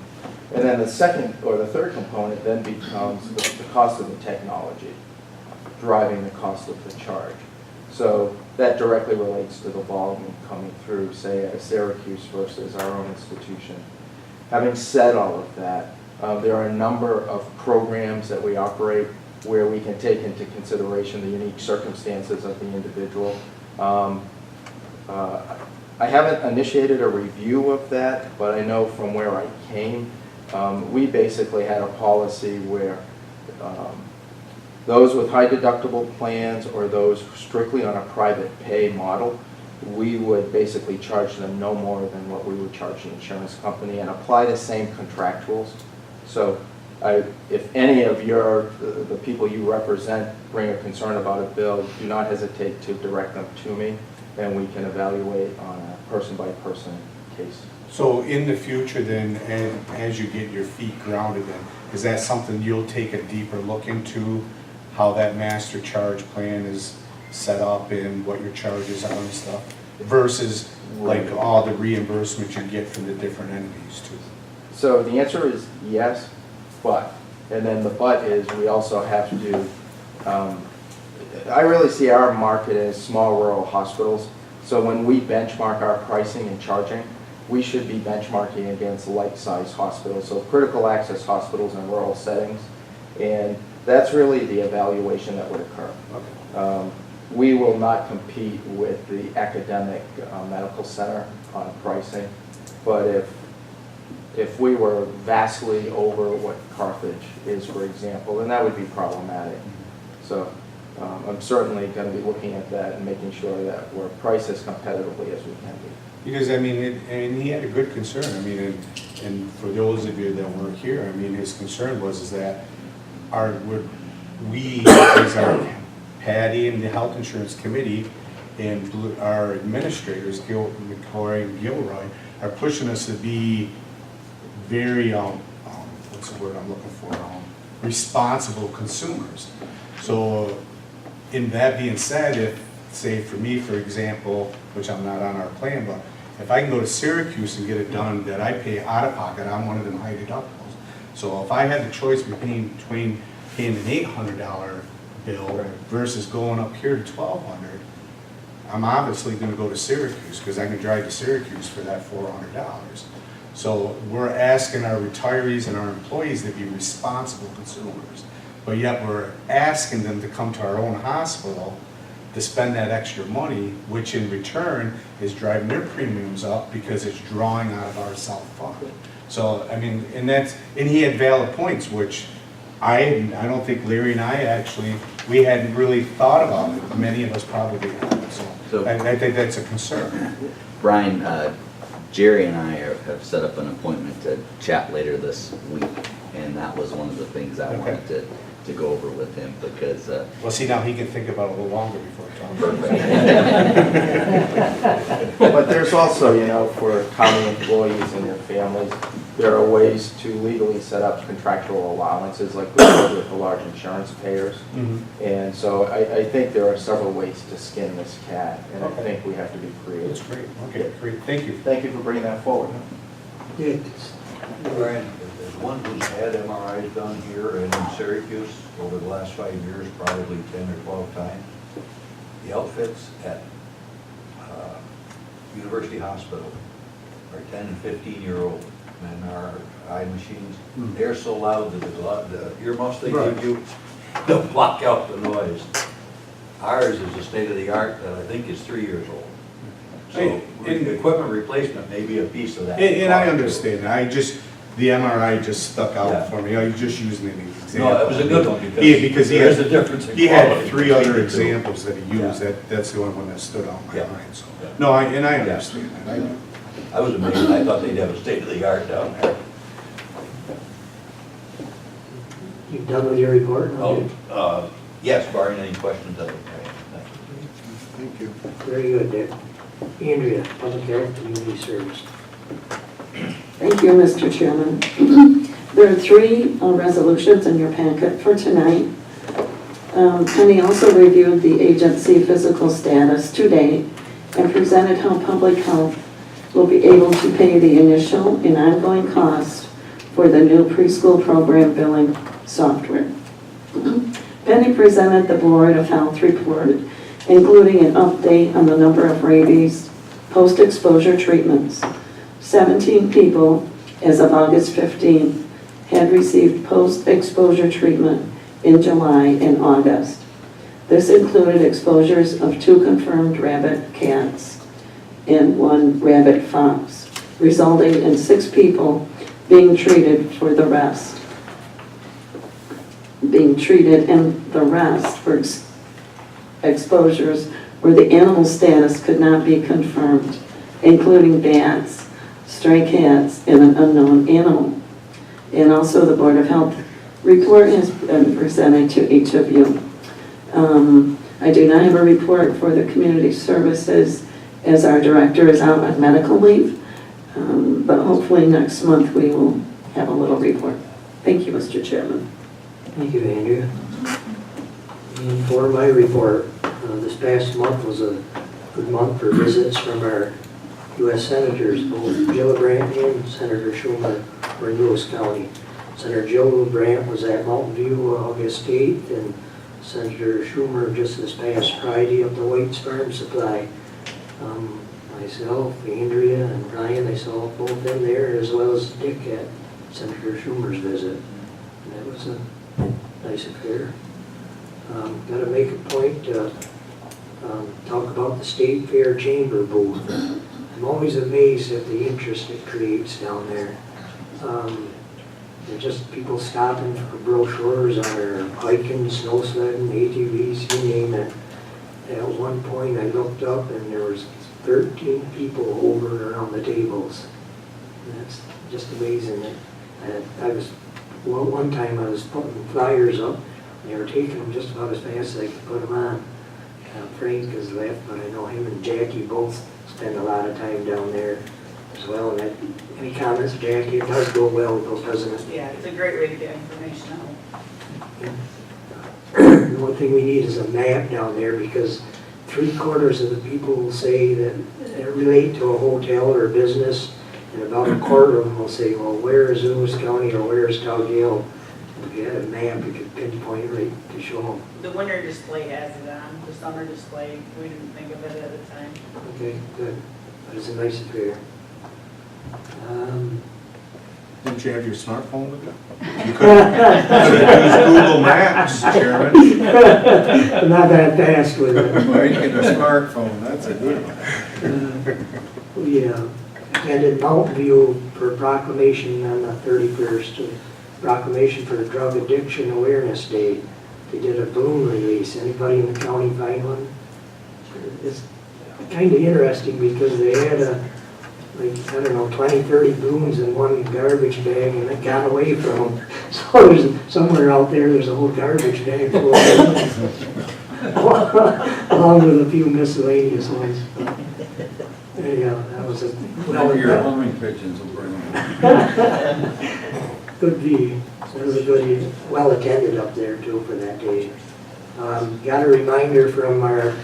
then the second or the third component then becomes the cost of the technology, driving the cost of the charge. So that directly relates to the volume coming through, say, at Syracuse versus our own institution. Having said all of that, there are a number of programs that we operate where we can take into consideration the unique circumstances of the individual. I haven't initiated a review of that, but I know from where I came, we basically had a policy where those with high deductible plans or those strictly on a private pay model, we would basically charge them no more than what we would charge an insurance company and apply the same contractuals. So if any of the people you represent bring a concern about a bill, do not hesitate to direct them to me, and we can evaluate on a person-by-person case. So in the future then, as you get your feet grounded in, is that something you'll take a deeper look into, how that master charge plan is set up and what your charges are and stuff, versus like all the reimbursement you get from the different entities too? So the answer is yes, but, and then the but is we also have to, I really see our market as small rural hospitals. So when we benchmark our pricing and charging, we should be benchmarking against like-sized hospitals, so critical access hospitals in rural settings. And that's really the evaluation that would occur. Okay. We will not compete with the academic medical center on pricing, but if we were vastly over what Carthage is, for example, then that would be problematic. So I'm certainly going to be looking at that and making sure that we're priced as competitively as we can be. Because I mean, he had a good concern. I mean, And for those of you that weren't here, I mean, his concern was is that we, as our Patty and the Health Insurance Committee and our administrators, McCoy and Gilroy, are pushing us to be very, what's the word I'm looking for, responsible consumers. So in that being said, if, say for me, for example, which I'm not on our plan, but if I can go to Syracuse and get it done that I pay out of pocket, I'm one of them high deductibles. So if I had the choice between paying an $800 bill versus going up here to $1,200, I'm obviously going to go to Syracuse because I can drive to Syracuse for that $400. So we're asking our retirees and our employees to be responsible consumers, but yet we're asking them to come to our own hospital to spend that extra money, which in return is driving their premiums up because it's drawing out of our self-fund. So, I mean, and he had valid points, which I don't think Larry and I actually, we hadn't really thought about it. Many of us probably haven't, so I think that's a concern. Brian, Jerry and I have set up an appointment to chat later this week, and that was one of the things I wanted to go over with him because... well, see, now he can think about it a little longer before talking. But there's also, you know, for county employees and their families, there are ways to legally set up contractual allowances like we do with the large insurance payers. And so I think there are several ways to skin this cat, and I think we have to be creative. That's great. Okay, great. Thank you. Thank you for bringing that forward. Dick? Brian, as one who's had MRIs done here and in Syracuse over the last 5 years, probably 10 or 12 times, the outfits at University Hospital are 10 and 15-year-old and our eye machines. They're so loud that the earmuffs they give you, they'll block out the noise. Ours is a state-of-the-art that I think is 3 years old. So equipment replacement may be a piece of that. And I understand. The MRI just stuck out for me. I was just using an example. No, it was a good one because there is a difference in he had quality 3 other between the two. examples that he used. That's the only one that stood out in my mind. So. Yeah. No, I understand that. I was amazed. I thought they'd have a state-of-the-art down there. You done with your report? Yes, barring any questions of it. Thank you. Very good, Dick. Andrea, Public Health Community Service. Thank you, Mr. Chairman. There are 3 resolutions in your packet for tonight. Penny also reviewed the agency physical status today and presented how public health will be able to pay the initial and ongoing cost for the new preschool program billing software. Penny presented the Board of Health report, including an update on the number of rabies post-exposure treatments. 17 people, as of August 15, had received post-exposure treatment in July and August. This included exposures of 2 confirmed rabbit cats and 1 rabbit fox, resulting in 6 people being treated for the rest. Being treated and the rest for exposures where the animal status could not be confirmed, including bats, stray cats, and an unknown animal. And also the Board of Health report has been presented to each of you. I do not have a report for the community services as our director is out on medical leave, but hopefully next month we will have a little report. Thank you, Mr. Chairman. Thank you, Andrea. And for my report, this past month was a good month for visits from our U.S. Senators. Both Gillibrand and Senator Schumer were in Lewis County. Senator Gillibrand was at Mountain View August 8th, and Senator Schumer just this past Friday up the White's Farm Supply. Myself, Andrea, and Ryan, I saw both of them there, as well as Dick at Senator Schumer's visit. And that was a nice affair. Got to make a point to talk about the State Fair Chamber booth. I'm always amazed at the interest it creates down there. They're just people stopping for brochures on their hiking, snow sledding, ATVs, you name it. At one point I looked up and there was 13 people over and around the tables. And that's just amazing. I was, one time I was putting flyers up, and they were taking them just about as fast as I could put them on. Frank has left, but I know him and Jackie both spend a lot of time down there as well. And any comments, Jackie? It does go well with those presidents. Yeah, it's a great way to get information out. The one thing we need is a map down there, because 3/4 of the people will say that relate to a hotel or a business, and about 1/4 of them will say, well, where is Lewis County or where is Towdale? If you had a map, you could pinpoint right to show them. The winter display has it on, the summer display, we didn't think of it at the time. Okay, good. But it's a nice affair. Didn't you have your smartphone with you? You couldn't use Google Maps, Chairman. Not that fast with it. Right, get a smartphone, that's a good one. We attended Mountain View for proclamation on the 31st, proclamation for Drug Addiction Awareness Day. They did a balloon release. Anybody in the county find one? It's kind of interesting because they had like, I don't know, 20, 30 balloons in one garbage bag, and it got away from them. So there's somewhere out there's a whole garbage bag full of balloons, along with a few miscellaneous ones. Yeah, that was a Well, your homing pigeons will bring them. Could be. It was a good, well attended up there too for that day. Got a reminder from our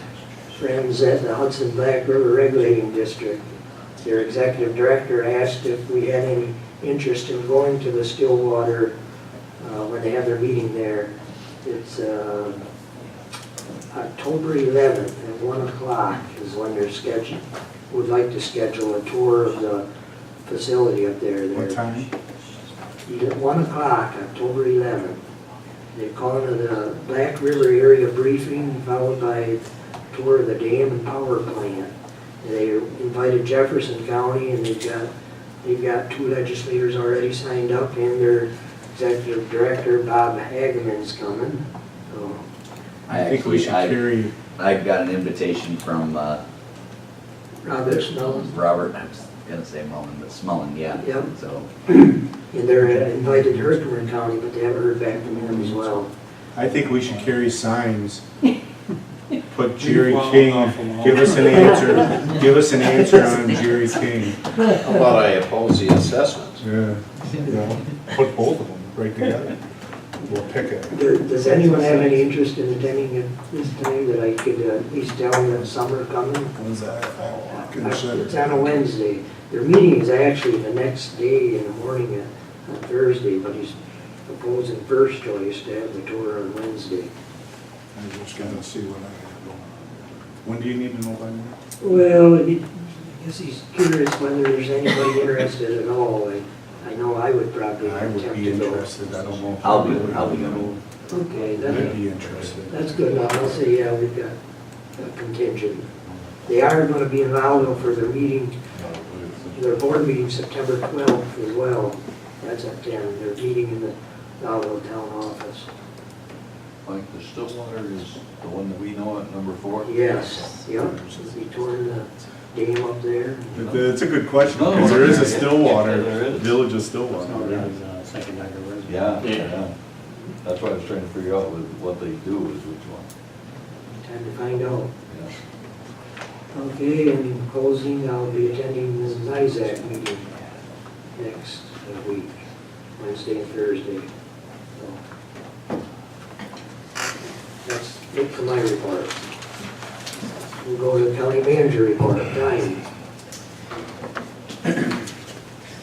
friends at the Hudson Black River Regulating District. Their executive director asked if we had any interest in going to the Stillwater when they have their meeting there. It's October 11th at 1 o'clock is when they're scheduled. Would like to schedule a tour of the facility up there. What time? At 1 o'clock, October 11th. They're calling it a Black River Area Briefing, followed by a tour of the dam and power plant. They invited Jefferson County, and they've got 2 legislators already signed up, and their executive director, Bob Hageman's coming. So I think we should carry. I got an invitation from Robert Smellin. Robert, I was gonna say Mullen, but Smullen, yeah. Yep. So, And they're invited Herkimer County, but they haven't heard back from him as well. I think we should carry signs. Put Jerry King, give us an answer on Jerry King. How about I oppose the assessment? Yeah, put both of them right together. We'll pick it. Does anyone have any interest in attending it this time that I could at least tell them that summer coming? When's that? It's on a Wednesday. Their meeting is actually the next day in the morning on Thursday, but he's proposing first choice to have the tour on Wednesday. I'm just gonna see what I have going on. When do you need to know by now? Well, I guess he's curious whether there's anybody interested at all. I know I would probably I would attempt be to go. interested, I don't know. if I'll be really going. Okay, I'd be interested. that's good enough. I'll say, yeah, we've got a contingent. They are going to be in Valdo for their meeting, their board meeting September 12th as well. That's at 10. They're meeting in the Valdo town office. Like the Stillwater is the one that we know at number 4? Yes, yep. We toured the dam up there. It's a good question, because there is a Stillwater, Village of Stillwater. Yeah. That's why I was trying to figure out what they do is which one. Time to find out. Yeah. Okay, and in closing, I'll be attending the NISAC meeting next week, Wednesday and Thursday. So, that's it for my report. We'll go to the county manager report. Diane.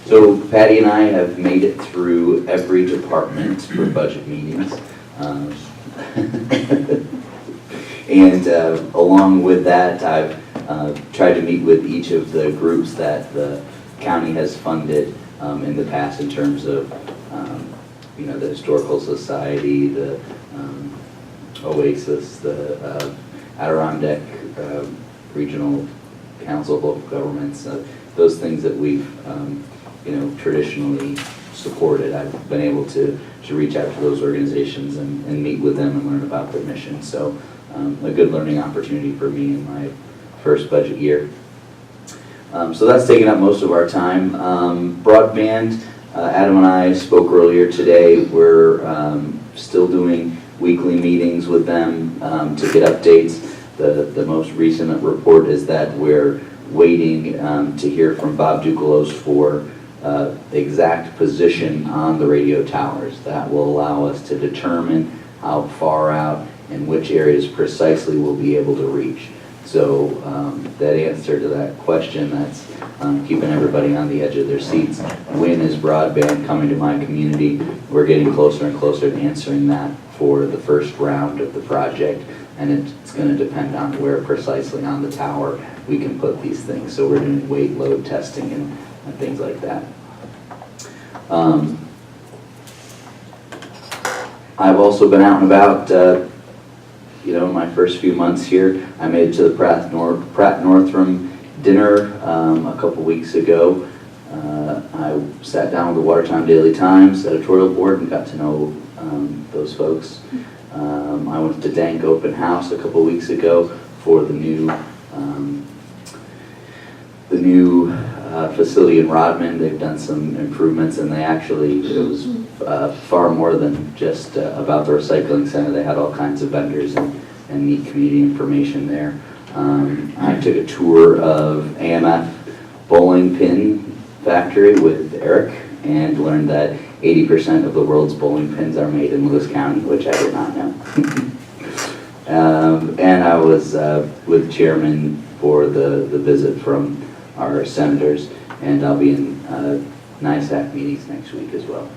so Patty and I have made it through every department for budget meetings. And along with that, I've tried to meet with each of the groups that the county has funded in the past in terms of, the Historical Society, the Oasis, the Adirondack Regional Council of Local Governments, those things that we've, traditionally supported. I've been able to reach out to those organizations and meet with them and learn about their mission. So a good learning opportunity for me in my first budget year. So that's taken up most of our time. Broadband, Adam and I spoke earlier today. We're still doing weekly meetings with them to get updates. The most recent report is that we're waiting to hear from Bob Dukelos for the exact position on the radio towers. That will allow us to determine how far out and which areas precisely we'll be able to reach. So that answer to that question, that's keeping everybody on the edge of their seats. When is broadband coming to my community? We're getting closer and closer to answering that for the first round of the project, and it's going to depend on where precisely on the tower we can put these things. So we're doing weight load testing and things like that. I've also been out and about, in my first few months here. I made it to the Pratt Northrum dinner a couple weeks ago. I sat down with the Watertown Daily Times editorial board and got to know those folks. I went to Dank Open House a couple weeks ago for the new facility in Rodman. They've done some improvements, and it was far more than just about the recycling center. They had all kinds of vendors and neat community information there. I took a tour of AMF bowling pin factory with Eric and learned that 80% of the world's bowling pins are made in Lewis County, which I did not know. And I was with Chairman for the visit from our senators, and I'll be in NISAC meetings next week as well.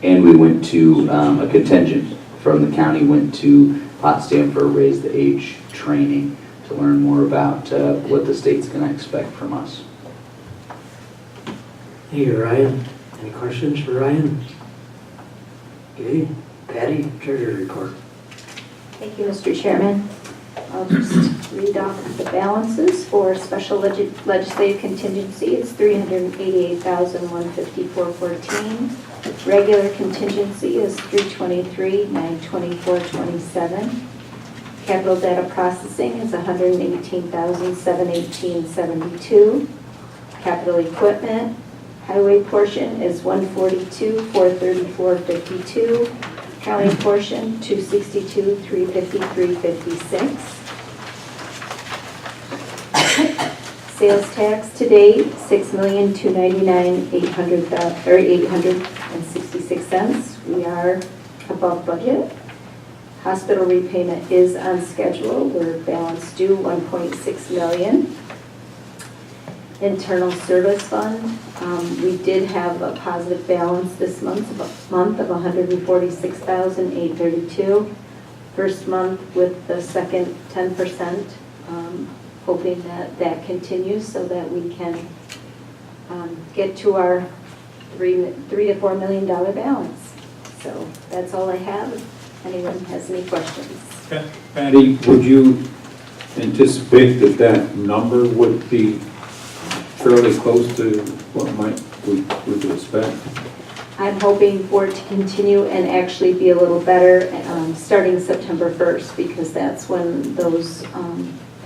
And we went to, a contingent from the county went to Potsdam for Raise the Age training to learn more about what the state's going to expect from us. Hey, Ryan. Any questions for Ryan? Okay. Patty, Treasurer report. Thank you, Mr. Chairman. I'll just read off the balances for special legislative contingency. It's $388,154.14. Regular contingency is $323,924.27. Capital data processing is $118,718.72. Capital equipment, highway portion is $142,434.52. County portion, $262,353.56. Sales tax to date, $6,299,866. We are above budget. Hospital repayment is on schedule. We're balance due $1.6 million. Internal service fund, we did have a positive balance this month of $146,832. First month with the second 10%, hoping that continues so that we can get to our $3 to $4 million balance. So that's all I have. If anyone has any questions. Patty, would you anticipate that number would be fairly close to what we could expect? I'm hoping for it to continue and actually be a little better starting September 1st, because that's when those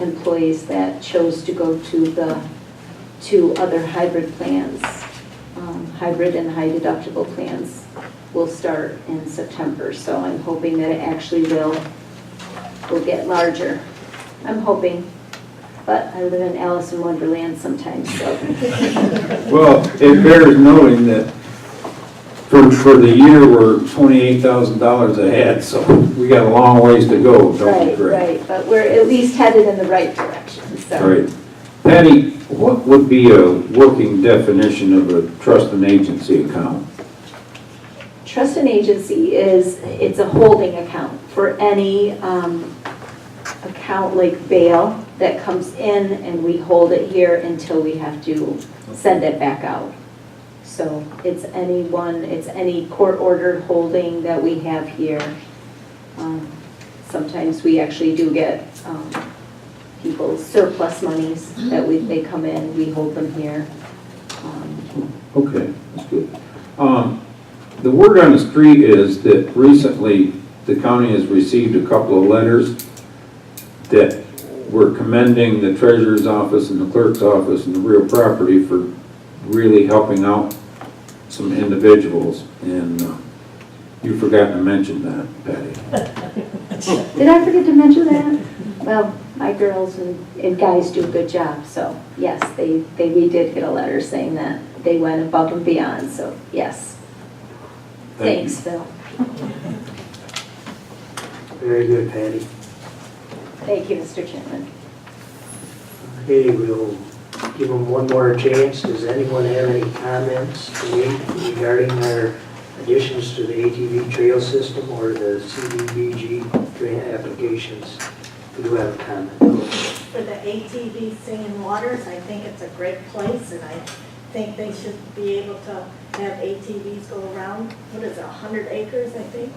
employees that chose to go to the two other hybrid plans, hybrid and high deductible plans, will start in September. So I'm hoping that it actually will get larger. I'm hoping. But I live in Alice in Wonderland sometimes, so. Well, it bears noting that for the year, we're $28,000 ahead, so we got a long ways to go, don't we, Greg? Right, but we're at least headed in the right direction, so. Right. Patty, what would be a working definition of a trust and agency account? Trust and agency it's a holding account for any account like bail that comes in, and we hold it here until we have to send it back out. So it's any court-ordered holding that we have here. Sometimes we actually do get people's surplus monies that they come in, we hold them here. Okay, that's good. The word on the street is that recently the county has received a couple of letters that we're commending the treasurer's office and the clerk's office and the real property for really helping out some individuals, and you forgot to mention that, Patty. Did I forget to mention that? Well, my girls and guys do a good job, so yes, we did get a letter saying that they went above and beyond, so yes. Thanks, Phil. Very good, Patty. Thank you, Mr. Chairman. Okay, we'll give them one more chance. Does anyone have any comments to make regarding our additions to the ATV trail system or the CDBG grant applications? We do have a comment. For the ATV Singing Waters, I think it's a great place, and I think they should be able to have ATVs go around. What is it, 100 acres, I think,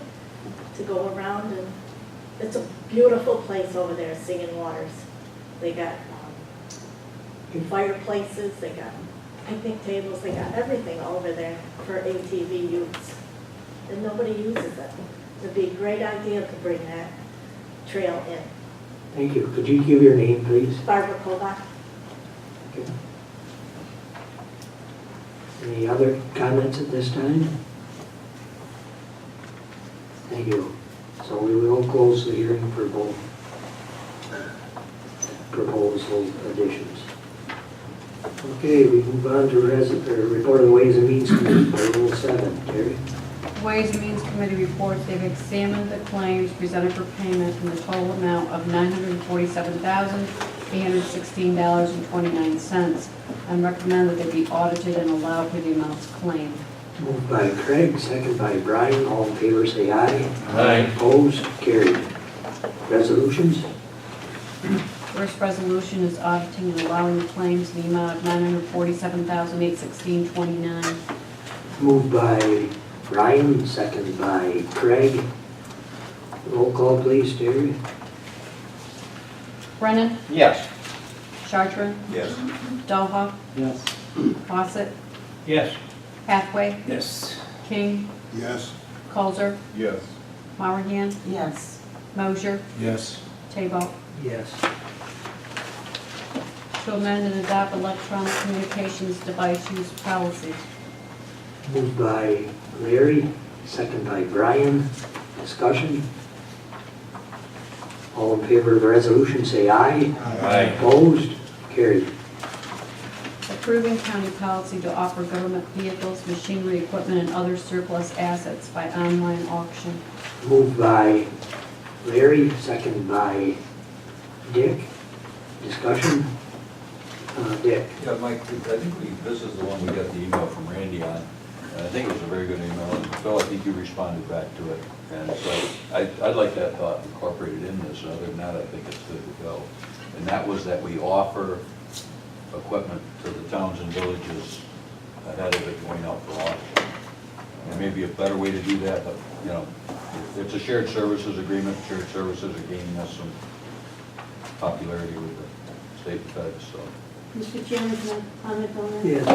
to go around, and it's a beautiful place over there, Singing Waters. They got fireplaces, they got picnic tables, they got everything over there for ATV use, and nobody uses it. It'd be a great idea to bring that trail in. Thank you. Could you give your name, please? Barbara Kovach. Okay. Any other comments at this time? Thank you. So we will close the hearing for both proposal additions. Okay, we move on to report of the Ways and Means Committee by Rule 7. Terry? Ways and Means Committee reports they've examined the claims presented for payment in the total amount of $947,816.29 and recommend that they be audited and allowed for the amounts claimed. Moved by Craig, second by Brian. All in favor say aye. Aye. Opposed? Carried. Resolutions? First resolution is auditing and allowing the claims in the amount of $947,816.29. Moved by Brian, second by Craig. Roll call, please, Terry. Brennan? Yes. Chartran? Yes. Dalhoff? Yes. Fawcett? Yes. Hathaway? Yes. King? Yes. Colzer? Yes. Mowerhand? Yes. Mosier? Yes. Tabo? Yes. To amend and adopt electronic communications device use policy. Moved by Larry, second by Brian. Discussion? All in favor of the resolution say aye. Aye. Opposed? Carried. Approving county policy to offer government vehicles, machinery, equipment, and other surplus assets by online auction. Moved by Larry, second by Dick. Discussion? Dick? Yeah, Mike, I think this is the one we got the email from Randy on. And I think it was a very good email. And Phil, I think you responded back to it. And so I'd like that thought incorporated in this. Other than that, I think it's good to go. And that was that we offer equipment to the towns and villages ahead of it going out for auction. There may be a better way to do that, but, you know, it's a shared services agreement. Shared services are gaining us some popularity with the state feds, so. Mr. Chairman, can I comment on that? Yes.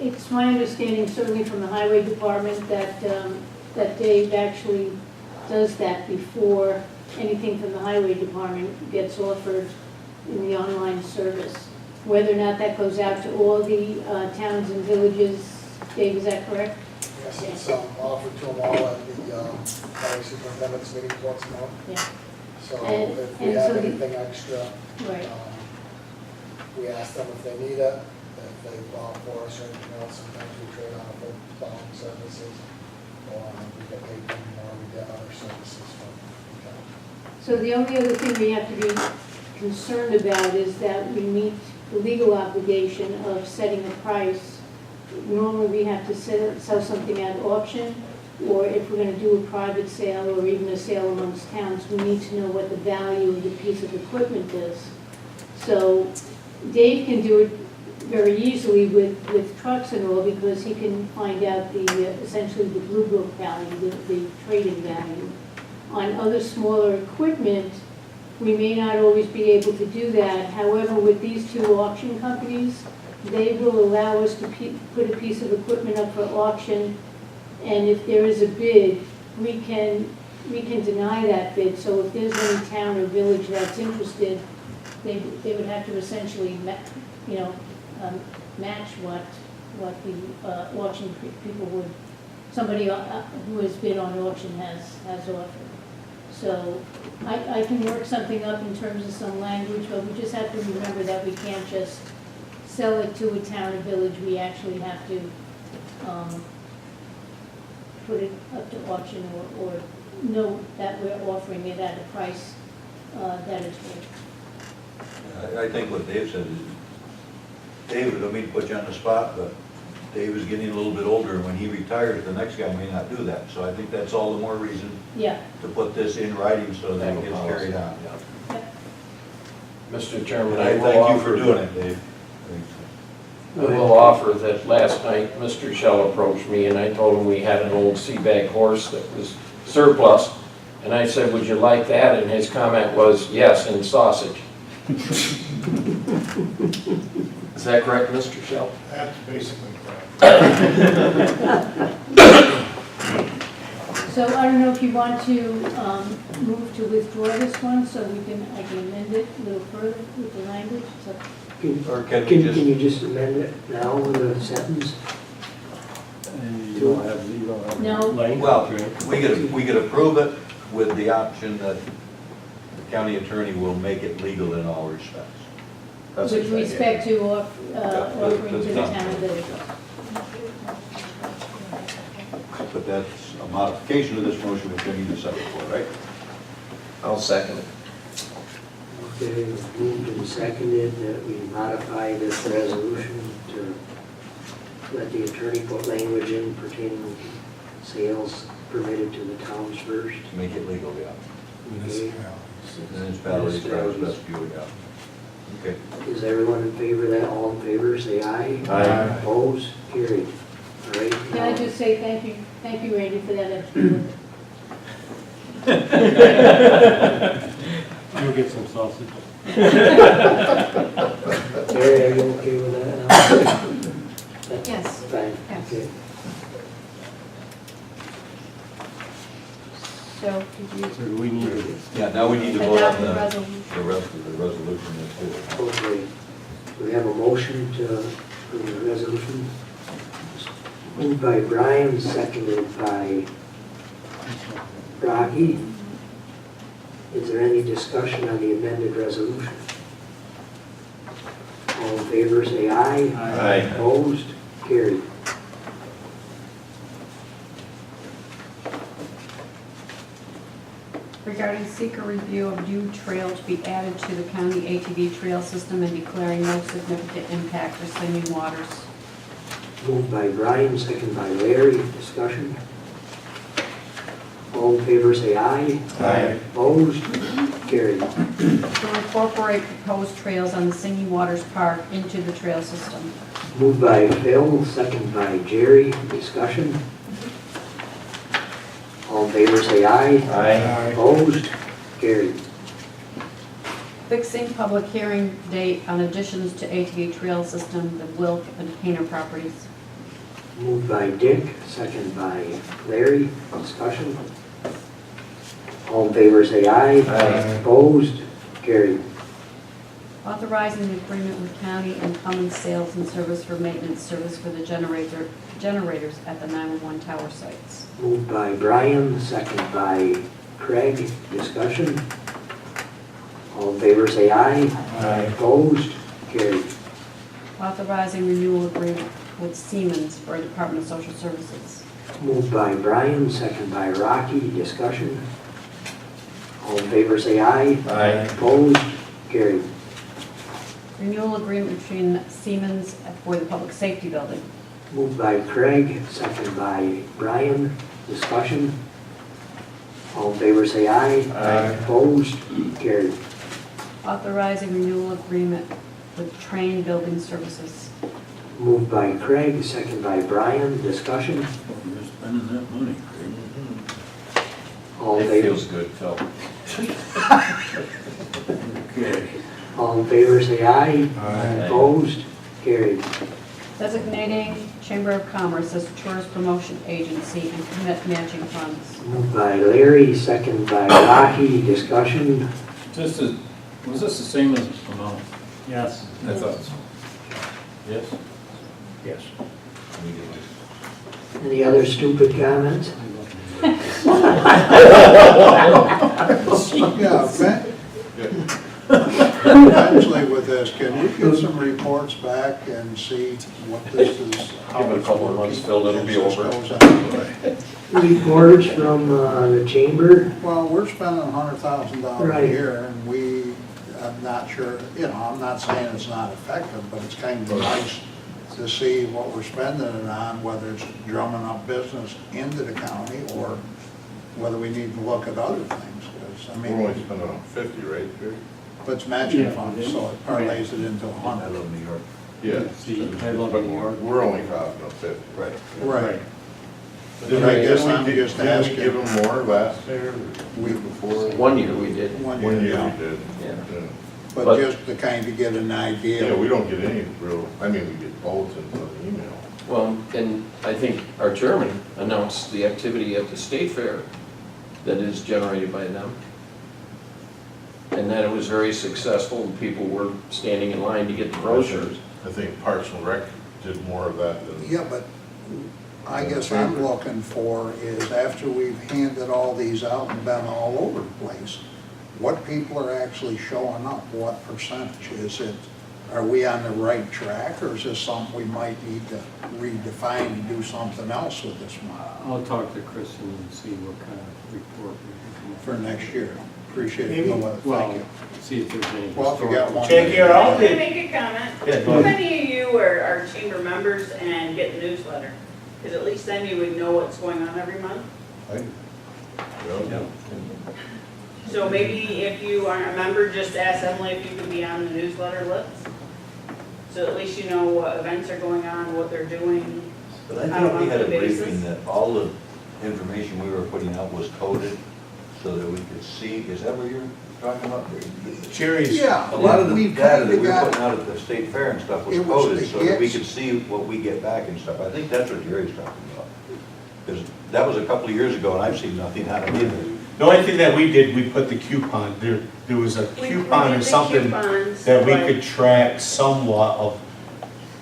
It's my understanding, certainly from the Highway Department, that that Dave actually does that before anything from the Highway Department gets offered in the online service. Whether or not that goes out to all the towns and villages, Dave, is that correct? Yes, it's offered to them all at the county superintendent's meeting once a month. Yeah. So And- if we and have so the- anything extra, Right. we ask them if they need it, if they plow for us or anything else. Sometimes we trade on for plowing services, or we get paid for them, or we get other services from the town. So the only other thing we have to be concerned about is that we meet the legal obligation of setting a price. Normally, we have to sell something at auction, or if we're going to do a private sale or even a sale amongst towns, we need to know what the value of the piece of equipment is. So Dave can do it very easily with trucks and all, because he can find out the essentially the Blue Book value, the trading value. On other smaller equipment, we may not always be able to do that. However, with these two auction companies, they will allow us to put a piece of equipment up for auction, and if there is a bid, we can we can deny that bid, so if there's any town or village that's interested, they would have to essentially, match what the auction people would, somebody who has bid on auction has offered. So I can work something up in terms of some language, but we just have to remember that we can't just sell it to a town or village. We actually have to put it up to auction or know that we're offering it at a price that is worth. I think what Dave said is, Dave, I don't mean to put you on the spot, but Dave is getting a little bit older, and when he retires, the next guy may not do that. So I think that's all the more reason to put this in writing so that it gets carried on. Mr. Chairman, I thank you for doing it, Dave. I will offer that last night, Mr. Shell approached me, and I told him we had an old sea bag horse that was surplus, and I said, would you like that? And his comment was, yes, and sausage. Is that correct, Mr. Shell? That's basically correct. So I don't know if you want to move to withdraw this one, so I can amend it a little further with the language. So Or can Can we just, you just amend it now with a sentence? You don't have No. well, we could approve it with the option that the county attorney will make it legal in all respects. with respect to offering to the town of village. But that's a modification of this motion, which we need a second for, right? I'll second it. Okay, moved and seconded that we modify this resolution to let the attorney put language in pertaining to sales permitted to the towns first. To make it legal, yeah. Okay. Municipalities, driver's best view, yeah. Okay. Is everyone in favor of that? All in favor, say aye. Aye. Opposed? Carried. All right. Can I just say thank you, Randy, for that extra work. You'll get some sausage. Terry, are you okay with that now? Yes. Fine, Yes. okay. So could you So we need to Yeah, now we need to vote adopt on the the resolution? rest of the resolution that's here. Okay. We have a motion to approve the resolution. Moved by Brian, seconded by Rocky. Is there any discussion on the amended resolution? All in favor, say aye. Aye. Opposed? Carried. Regarding seeker review of new trail to be added to the county ATV trail system and declaring no significant impact for Singing Waters. Moved by Brian, seconded by Larry. Discussion? All in favor, say aye. Aye. Opposed? Carried. To incorporate proposed trails on the Singing Waters Park into the trail system. Moved by Phil, seconded by Jerry. Discussion? All in favor, say aye. Aye. Opposed? Carried. Fixing public hearing date on additions to ATV trail system, the Wilk and Painter properties. Moved by Dick, seconded by Larry. Discussion? All in favor, say aye. Aye. Opposed? Carried. Authorizing the agreement with county and Cummins Sales and Service for maintenance service for the generators at the 911 tower sites. Moved by Brian, seconded by Craig. Discussion? All in favor, say aye. Aye. Opposed? Carried. Authorizing renewal agreement with Siemens for Department of Social Services. Moved by Brian, seconded by Rocky. Discussion? All in favor, say aye. Aye. Opposed? Carried. Renewal agreement between Siemens for the Public Safety Building. Moved by Craig, seconded by Brian. Discussion? All in favor, say aye. Aye. Opposed? Carried. Authorizing renewal agreement with Train Building Services. Moved by Craig, seconded by Brian. Discussion? You're spending that money, Craig. All in It favor, feels good, Phil. Okay. all in favor, say aye. Aye. Opposed? Carried. Designating Chamber of Commerce as tourist promotion agency and commit matching funds. Moved by Larry, second by Rahi. Discussion? Was this the same as amount? Yes. I thought so. Yes? Yes. Any other stupid comments? Yeah, eventually with this, can we get some reports back and see what this is? Give it a couple of months, Phil, it'll be over. Reports from the chamber? Well, we're spending $100,000 Right. a year, and I'm not sure, I'm not saying it's not effective, but it's kind of nice to see what we're spending it on, whether it's drumming up business into the county, or whether we need to look at other things, because, I mean. We're only spending on 50, right, Jerry? But it's matching Yeah. funds, so it parlays it into I 100. love New York. Yeah. See, I love But New York. we're only costing them 50. Right. Right. Didn't I we- guess didn't I'm we just didn't we asking. give them more last year, the week before? 1 year we did. One One year yeah. we did. Yeah. But But- just to kind of get an idea. Yeah, we don't get any real, I mean, we get bulletins on the email. Well, and I think our chairman announced the activity at the state fair that is generated by them. And that it was very successful, and people were standing in line to get the brochures. I think Parks and Rec did more of that than. Yeah, but I guess I'm looking for is after we've handed all these out and been all over the place, what people are actually showing up, what percentage? Is it, are we on the right track, or is this something we might need to redefine and do something else with this money I'll talk to Kristen and see what kind of report we can for next year? Appreciate it. Maybe, Thank well, you. see if there's any. Well, if you got one. Can I make a comment? Yeah, go How ahead. many of you are chamber members and get the newsletter? Because at least then you would know what's going on every month. Well, So maybe if you aren't a member, just ask Emily if you could be on the newsletter list. So at least you know what events are going on, what they're doing. But I think we had a briefing that all the information we were putting out was coded so that we could see, is that what you're talking about? Jerry's. Yeah. A lot of the we've data that kinda we were got- putting out at the state fair and stuff was It was coded the so that we hits. could see what we get back and stuff. I think that's what Jerry's talking about. Because that was a couple of years ago and I've seen nothing out of either. The only thing that we did, we put the coupon, there was a We coupon did or the something coupons, that we but- could track somewhat of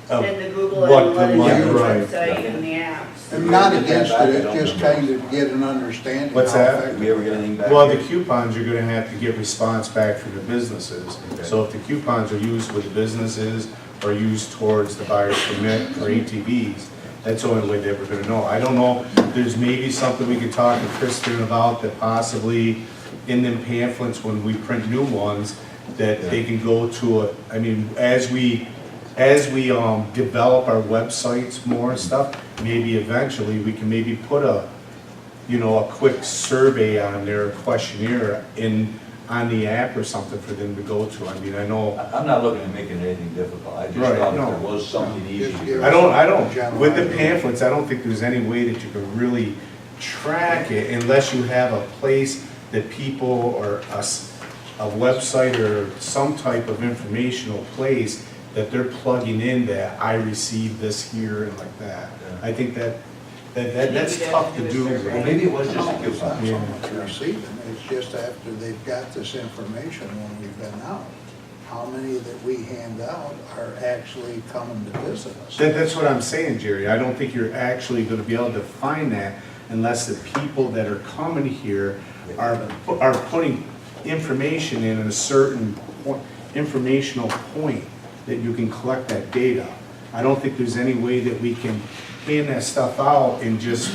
And the Google what the Analytics money- and the right. website and the apps. I'm not against it, it's just kind of get an understanding. What's how that? effective- Did we ever get anything back? Well, the here? coupons, you're gonna have to get response back from the businesses. Okay. So if the coupons are used with the businesses or used towards the buyer's permit for ATVs, that's the only way that we're gonna know. I don't know, there's maybe something we could talk to Kristen about that possibly in them pamphlets, when we print new ones, that they can go to a, I mean, as we develop our websites more and stuff, maybe eventually we can maybe put a quick survey on their questionnaire on the app or something for them to go to. I mean, I know, I'm not looking at making anything difficult. I just Right, thought no. if there was something easy. Just give I don't, General with the idea. pamphlets, I don't think there's any way that you can really track it unless you have a place that people, or a website or some type of informational place that they're plugging in that I received this here and like that. I think that's tough to do. Well, maybe it was just a It's not coupon. so much receiving, it's just after they've got this information when we've been out, how many that we hand out are actually coming to visit us? That's what I'm saying, Jerry. I don't think you're actually gonna be able to find that unless the people that are coming here are putting information in a certain informational point that you can collect that data. I don't think there's any way that we can hand that stuff out and just,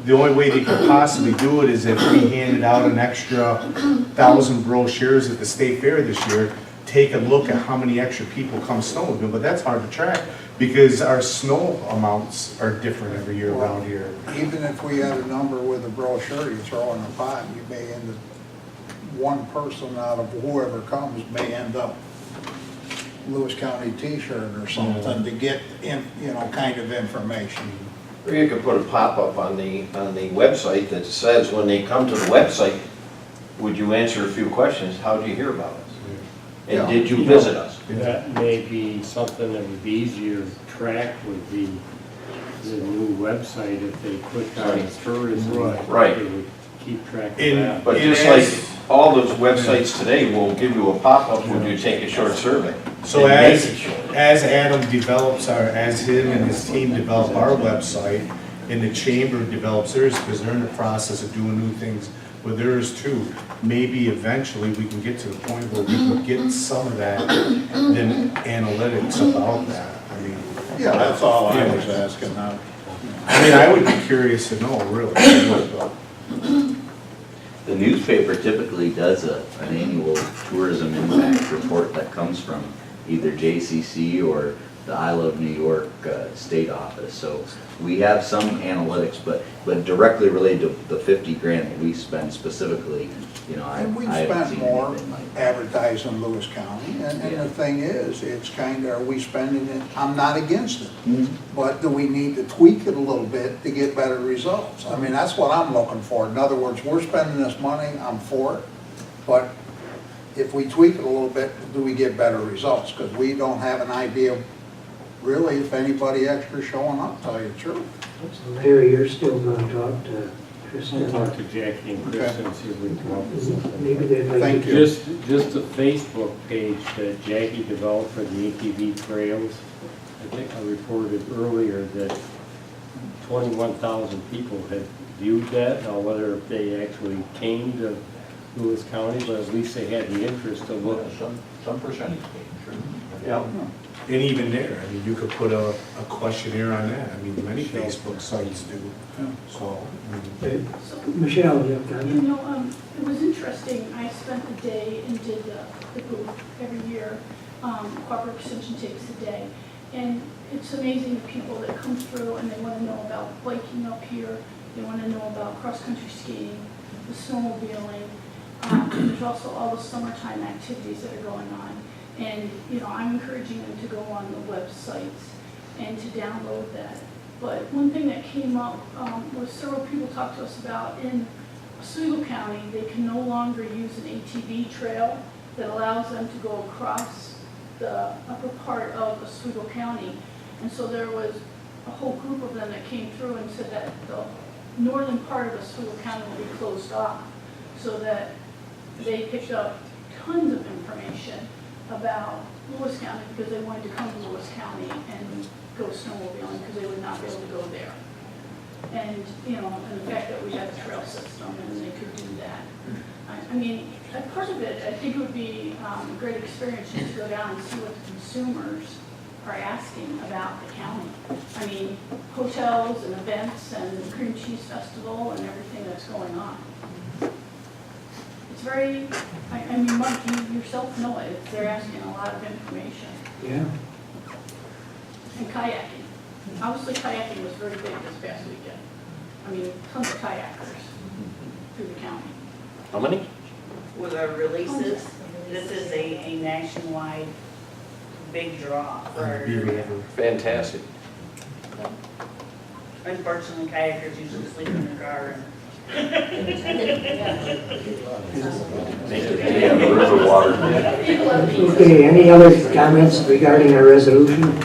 the only way they could possibly do it is if we handed out an extra 1,000 brochures at the state fair this year, take a look at how many extra people come snowmobiling, but that's hard to track because our snow amounts are different every year around here. Even if we had a number with a brochure you throw in a pot, you may end up, one person out of whoever comes may end up Lewis County t-shirt or something to get in, kind of information. Or you could put a pop-up on the website that says when they come to the website, would you answer a few questions? How do you hear about us? And did you visit us? That may be something that would be easier to track with the new website if they click on tourism. Right. They would keep track of that. But just like all those websites today will give you a pop-up when you take a short survey. So And as, make it short. as Adam develops as him and his team develop our website, and the chamber develops theirs, because they're in the process of doing new things with theirs too, maybe eventually we can get to the point where we can get some of that, then analytics about that. I mean. Yeah, that's all I was asking now. I mean, I would be curious to know, really. The newspaper typically does an annual tourism impact report that comes from either JCC or the I Love New York state office. So we have some analytics, but directly related to the 50 grand that we spend specifically, you know, And we I haven't spent seen more anything like that. advertising Lewis County, and Yeah. the thing is, it's kind of, are we spending it, I'm not against it, but do we need to tweak it a little bit to get better results? I mean, that's what I'm looking for. In other words, we're spending this money, I'm for it, but if we tweak it a little bit, do we get better results? Because we don't have an idea really if anybody extra showing up, tell you the truth. Larry, you're still gonna talk to Kristen? I'll talk to Jackie and Chris and see if we can come up with something. Maybe they'd like Thank to. you. Just the Facebook page that Jackie developed for the ATV trails. I think I reported earlier that 21,000 people had viewed that. Now, whether they actually came to Lewis County, but at least they had the interest to look. Some percentage came, sure. Yeah. And even there, I mean, you could put a questionnaire on that. I mean, many Facebook sites do. So, I mean, Michelle, you have a comment? You know, it was interesting, I spent the day and did the booth every year, Cooperative Extension takes the day. And it's amazing the people that come through and they want to know about biking up here, they want to know about cross-country skiing, the snowmobiling. And there's also all the summertime activities that are going on. And, you know, I'm encouraging them to go on the websites and to download that. But one thing that came up was several people talked to us about in Oswego County, they can no longer use an ATV trail that allows them to go across the upper part of Oswego County. And so there was a whole group of them that came through and said that the northern part of Oswego County will be closed off, so that they picked up tons of information about Lewis County because they wanted to come to Lewis County and go snowmobiling because they would not be able to go there. And, you know, and the fact that we have a trail system and they could do that. I mean, part of it, I think it would be a great experience just to go down and see what the consumers are asking about the county. I mean, hotels and events and the cream cheese festival and everything that's going on. It's very, I mean, Mike, you yourself know it, they're asking a lot of information. Yeah. And kayaking. Obviously kayaking was very big this past weekend. I mean, tons of kayakers through the county. How many? With our releases, this is a nationwide big draw for our area. Fantastic. Unfortunately, kayakers usually sleep in their car and Yeah, the river water. Okay, any other comments regarding our resolution?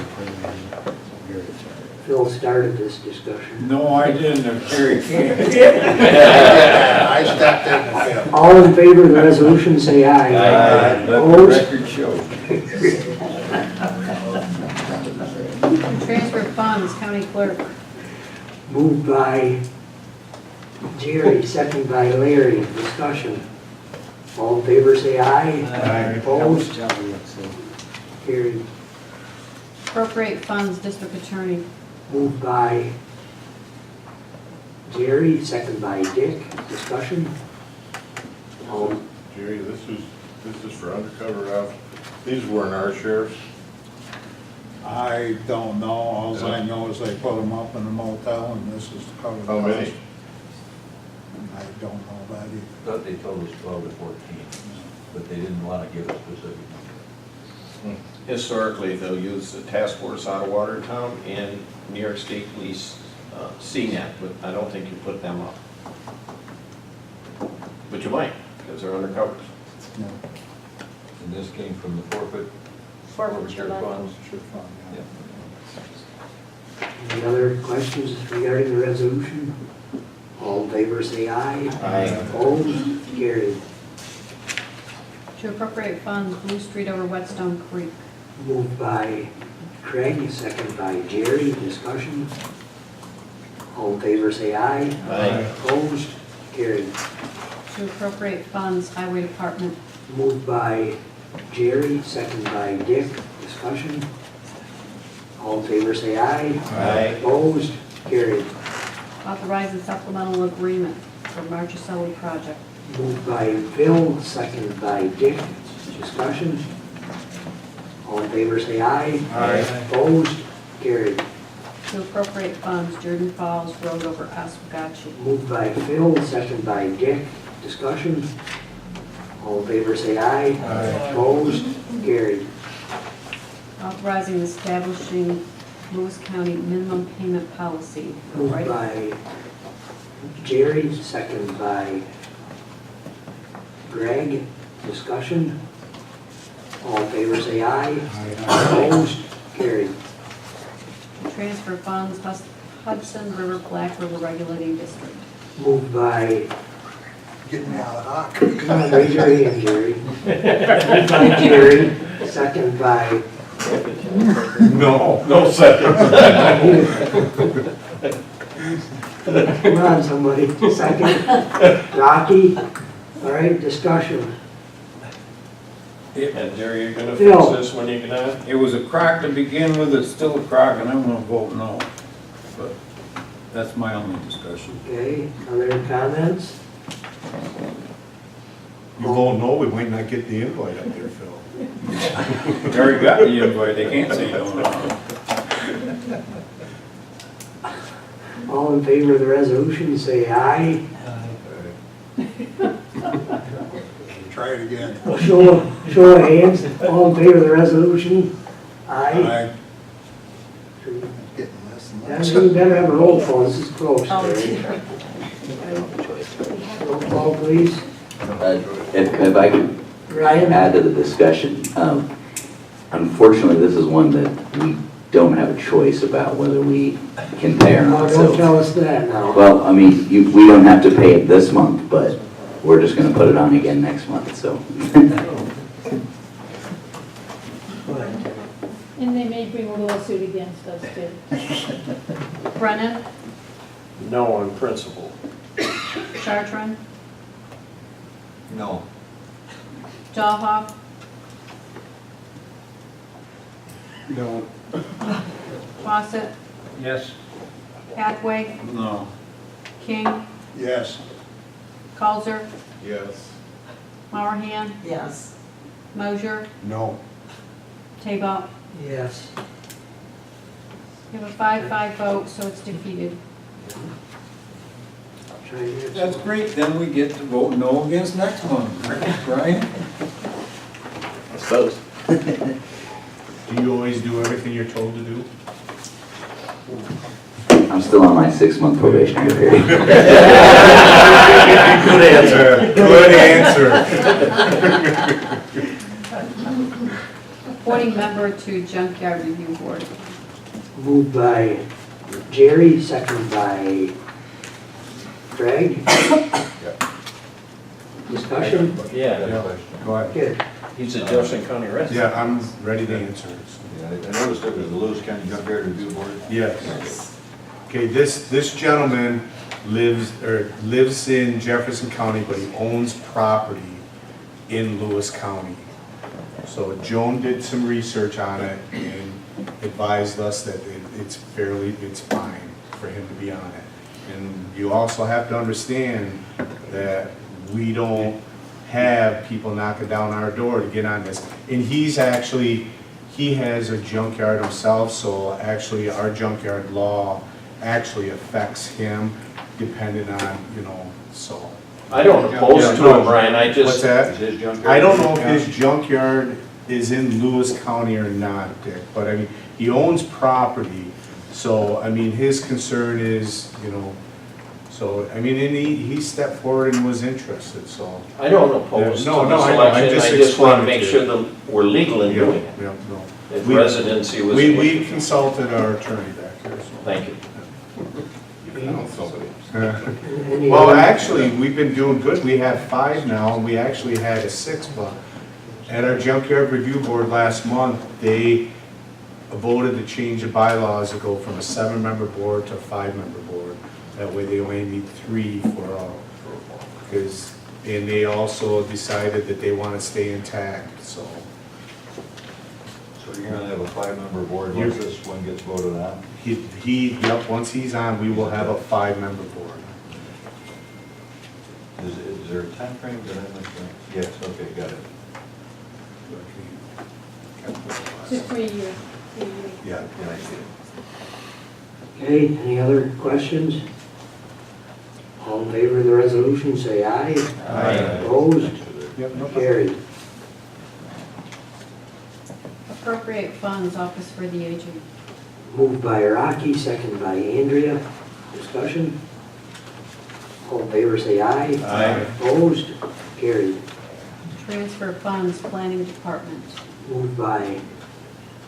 Phil started this discussion. No, I didn't, Terry can't. I stepped in. All in favor of the resolution, say aye. Let the Opposed? record show. Transfer funds, county clerk. Moved by Jerry, second by Larry. Discussion. All in favor, say aye. Aye. Opposed? Carried. Appropriate funds, district attorney. Moved by Jerry, second by Dick. Discussion. Jerry, this is for undercover Ralph. These weren't our sheriffs. I don't know, all I know is they put them up in the motel and this is the cover. How many? I don't know that either. Thought they told us 12 to 14, but they didn't want to give a specific number. Historically, they'll use the task force out of Watertown and New York State Police CNET, but I don't think you put them up. But you might, because they're undercovers. And this came from the forfeiture funds. Yeah. Any other questions regarding the resolution? All in favor say aye. Aye. Opposed? Carried. To appropriate funds, Blue Street over Whetstone Creek. Moved by Craig, second by Jerry. Discussion. All in favor say aye. Aye. Opposed? Carried. To appropriate funds, Highway Department. Moved by Jerry, second by Dick. Discussion. All in favor say aye. Aye. Opposed? Carried. Authorize a supplemental agreement for Marchicelli project. Moved by Phil, second by Dick. Discussion. All in favor say aye. Aye. Opposed? Carried. To appropriate funds, Jordan Falls Road over Oswegatchie. Moved by Phil, second by Dick. Discussion. All in favor say aye. Aye. Opposed? Carried. Authorizing establishing Lewis County minimum payment policy. Moved Right? by Jerry, second by Greg. Discussion. All in favor say aye. Opposed? Carried. Transfer funds, Hudson River Black River Regulating District. Moved by, Getting me out of the hot. come on, raise your hand, Jerry. Moved by Jerry, second by, No, no second. come on, somebody, second. Rocky. All right, discussion. And Jerry, you're gonna Phil. fix this when you get on? It was a crock to begin with, it's still a crock, and I'm gonna vote no. But that's my only discussion. Okay, other comments? You vote no, we might not get the invite up there, Phil. They already got the invite, they can't say no. All in favor of the resolution, say aye. Try it again. Show of hands, all in favor of the resolution? Aye. Getting less and That less. means we better have a roll call, this is close. Oh, Jerry. Roll call, please. If I could Ryan? add to the discussion, unfortunately, this is one that we don't have a choice about whether we can pay or No, not. don't So, tell us that now. well, I mean, we don't have to pay it this month, but we're just gonna put it on again next month, so. And they may bring a lawsuit against us too. Brennan, No, on principle. Chartran, No. Dahlhoff, No. Fawcett, Yes. Hathaway, No. King, Yes. Causer, Yes. Mowerhand, Yes. Mosier, No. Tabell. Yes. You have a 5-5 vote, so it's defeated. Try and answer. That's great, then we get to vote no against next one, right, Brian? I suppose. Do you always do everything you're told to do? I'm still on my 6-month probationary period. Good answer. Good answer. Appointing member to Junkyard Review Board. Moved by Jerry, second by Craig. Discussion? Yeah, Go ahead. Good. he's a Jefferson County resident. Yeah, I'm ready to answer. Yeah, I noticed it was the Lewis County Junkyard Review Board. Yes. Okay, this gentleman lives in Jefferson County, but he owns property in Lewis County. So Joan did some research on it and advised us that it's fine for him to be on it. And you also have to understand that we don't have people knocking down our door to get on this. And he has a junkyard himself, so actually our junkyard law actually affects him depending on, so. I don't oppose to him, Brian, I just. What's that? Is his junkyard? I don't know if his junkyard is in Lewis County or not, Dick, but I mean, he owns property, so, I mean, his concern is, So, I mean, and he stepped forward and was interested, so. I don't oppose to No, the no, I know, I'm selection, just I just want to explaining make to sure you. that we're legal in doing it. Yeah, no. If We- residency was. We consulted our attorney back here, so. Thank you. Well, actually, we've been doing good. We have 5 now, and we actually had a 6th, but at our junkyard review board last month, they voted to change the bylaws to go from a 7-member board to a 5-member board. That way they only need 3 for all. Because, and they also decided that they want to stay intact, so. So you're gonna have a 5-member board once this one gets voted on? Yep, once he's on, we will have a 5-member board. Is there a timeframe that I missed? Yes, okay, got it. Just 3 years. Yeah. Okay, any other questions? All in favor of the resolution, say aye. Aye. Opposed? Yep, no problem. Carried. Appropriate funds, Office for the Aging. Moved by Rocky, second by Andrea. Discussion? All in favor, say aye. Aye. Opposed? Carried. Transfer funds, Planning Department. Moved by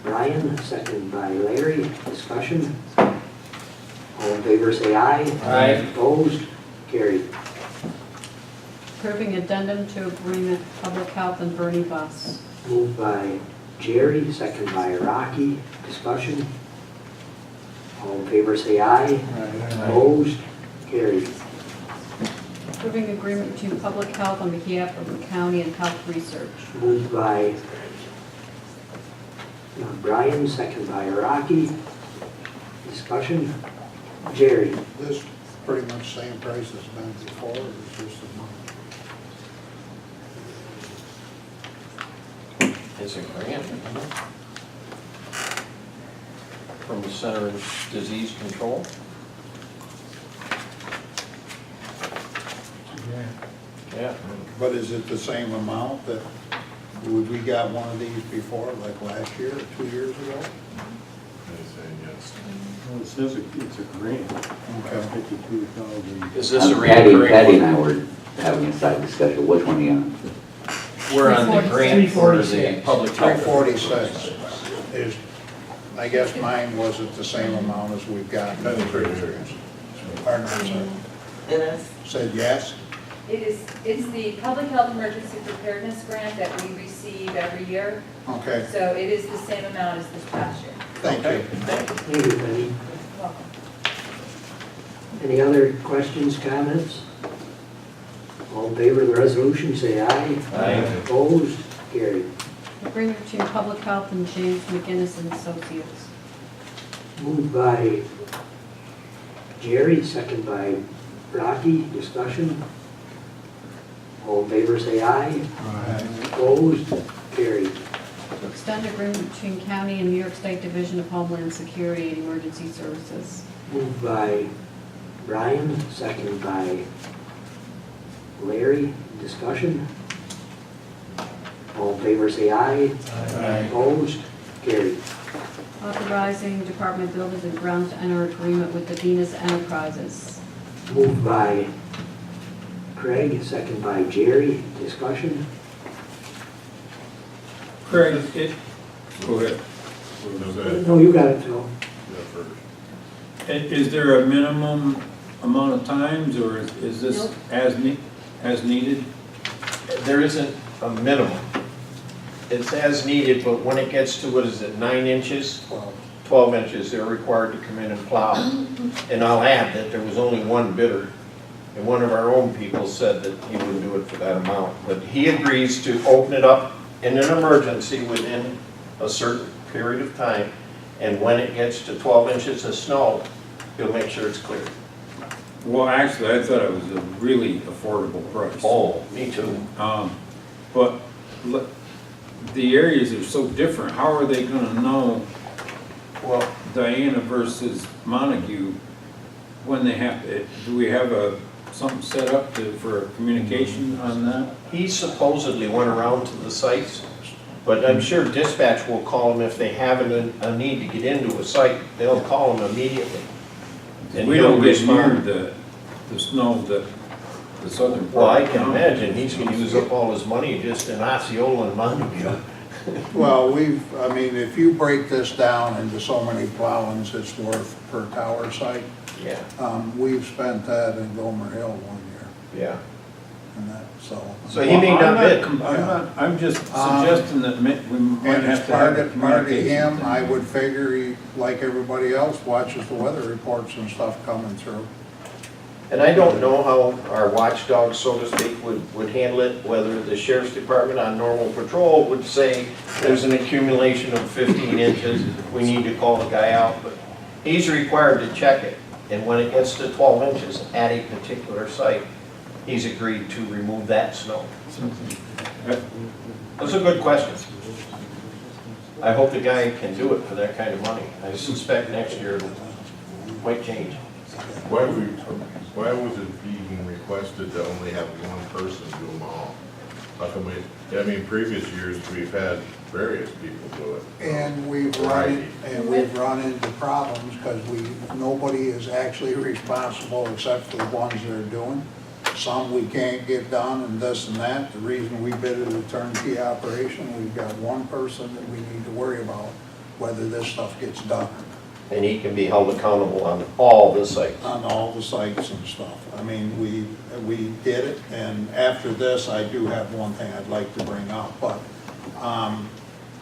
Brian, second by Larry. Discussion? All in favor, say aye. Aye. Opposed? Carried. Approving addendum to agreement, Public Health and Bernie Bus. Moved by Jerry, second by Rocky. Discussion? All in favor, say aye. Opposed? Carried. Approving agreement between Public Health on behalf of the county and Health Research. Moved by Brian, second by Rocky. Discussion? Jerry? This pretty much same price as been before, or is this a month? It's a grant, isn't it? From the Center of Disease Control. Yeah. But is it the same amount that, would we got one of these before, like last year or 2 years ago? Well, it says it's a grant. Okay. 52,000. Is this a Patty recurring? and I were having a side discussion. Which one are you on? We're on the grant for the public health. 346 is, I guess mine wasn't the same amount as we've got. Pardon, I'm sorry. Dennis? Said yes? It's the Public Health Emergency Preparedness Grant that we receive every year. Okay, So it is the same amount as this past year. thank you. Thank you, Penny. Welcome. Any other questions, comments? All in favor of the resolution, say aye. Aye. Opposed? Carried. Agreement between Public Health and James McGinnis and Associates. Moved by Jerry, second by Rocky. Discussion? All in favor, say aye. Opposed? Carried. To extend agreement between county and New York State Division of Homeland Security and Emergency Services. Moved by Brian, second by Larry. Discussion? All in favor, say aye. Opposed? Carried. Authorizing Department of Buildings and Grounds to enter agreement with the Venus Enterprises. Moved by Craig, second by Jerry. Discussion? Craig, go ahead. No, you got it, Phil. Is there a minimum amount of times, or is this Nope. as needed? There isn't a minimum. It's as needed, but when it gets to, what is it, 9 inches? 12 inches, they're required to come in and plow. And I'll add that there was only one bidder, and one of our own people said that he wouldn't do it for that amount. But he agrees to open it up in an emergency within a certain period of time, and when it gets to 12 inches of snow, he'll make sure it's clear. Well, actually, I thought it was a really affordable price. Oh, me too. But the areas are so different. How are they gonna know, well, Diana versus Montague, when they have, do we have something set up for communication on that? He supposedly went around to the sites, but I'm sure dispatch will call him if they have a need to get into a site. They'll call him immediately. And We he'll don't get near respond. the snow that the southern part. Well, I of can town imagine he's gonna use up all his money just in Osceola and Montague. Well, I mean, if you break this down into so many plowings it's worth per tower site, Yeah, we've spent that in Gomer Hill one year, yeah. and that, so. So he may not bid. I'm just suggesting that we might And have as to have part a of communication him, thing. I would figure he, like everybody else, watches the weather reports and stuff coming through. And I don't know how our watchdog, so to speak, would handle it, whether the sheriff's department on normal patrol would say there's an accumulation of 15 inches, we need to call the guy out, but he's required to check it. And when it gets to 12 inches at a particular site, he's agreed to remove that snow. That's a good question. I hope the guy can do it for that kind of money. I suspect next year it might change. Why was it being requested to only have one person do them all? How come I mean, previous years, we've had various people do it. And we've run into problems because nobody is actually responsible except for the ones that are doing. Some we can't get done and this and that. The reason we bid it a turnkey operation, we've got one person that we need to worry about whether this stuff gets done. And he can be held accountable on all the sites. On all the sites and stuff. I mean, we did it, and after this, I do have one thing I'd like to bring up, but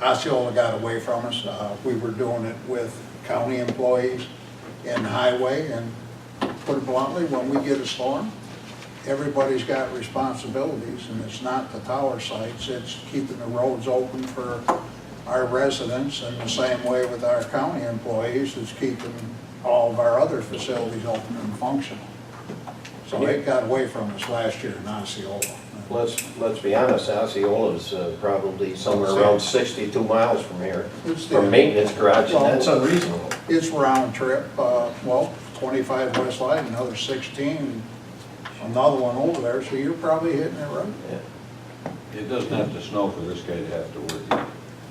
Osceola got away from us. We were doing it with county employees in highway, and put it bluntly, when we get a storm, everybody's got responsibilities, and it's not the tower sites, it's keeping the roads open for our residents, and the same way with our county employees, is keeping all of our other facilities open and functional. So it got away from us last year in Osceola. Let's be honest, Osceola's probably somewhere around 62 miles from here, from maintenance garage, and that's unreasonable. It's round trip, 25 West Line, another 16, another one over there, so you're probably hitting it right. It doesn't have to snow for this guy to have to work.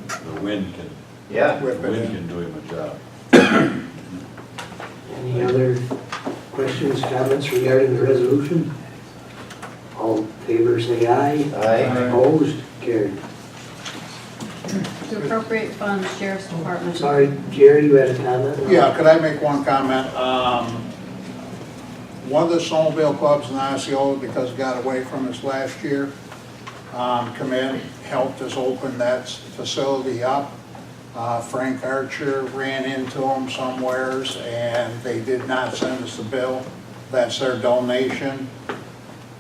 The wind can. Yeah. The wind can do him a job. Any other questions, comments regarding the resolution? All in favor say aye. Aye. Opposed? Carried. To appropriate funds, Sheriff's Department. Sorry, Jerry, you had a comment? Yeah, could I make one comment? One of the snowmobile clubs in Osceola, because it got away from us last year, come in, helped us open that facility up. Frank Archer ran into them somewheres, and they did not send us a bill. That's their donation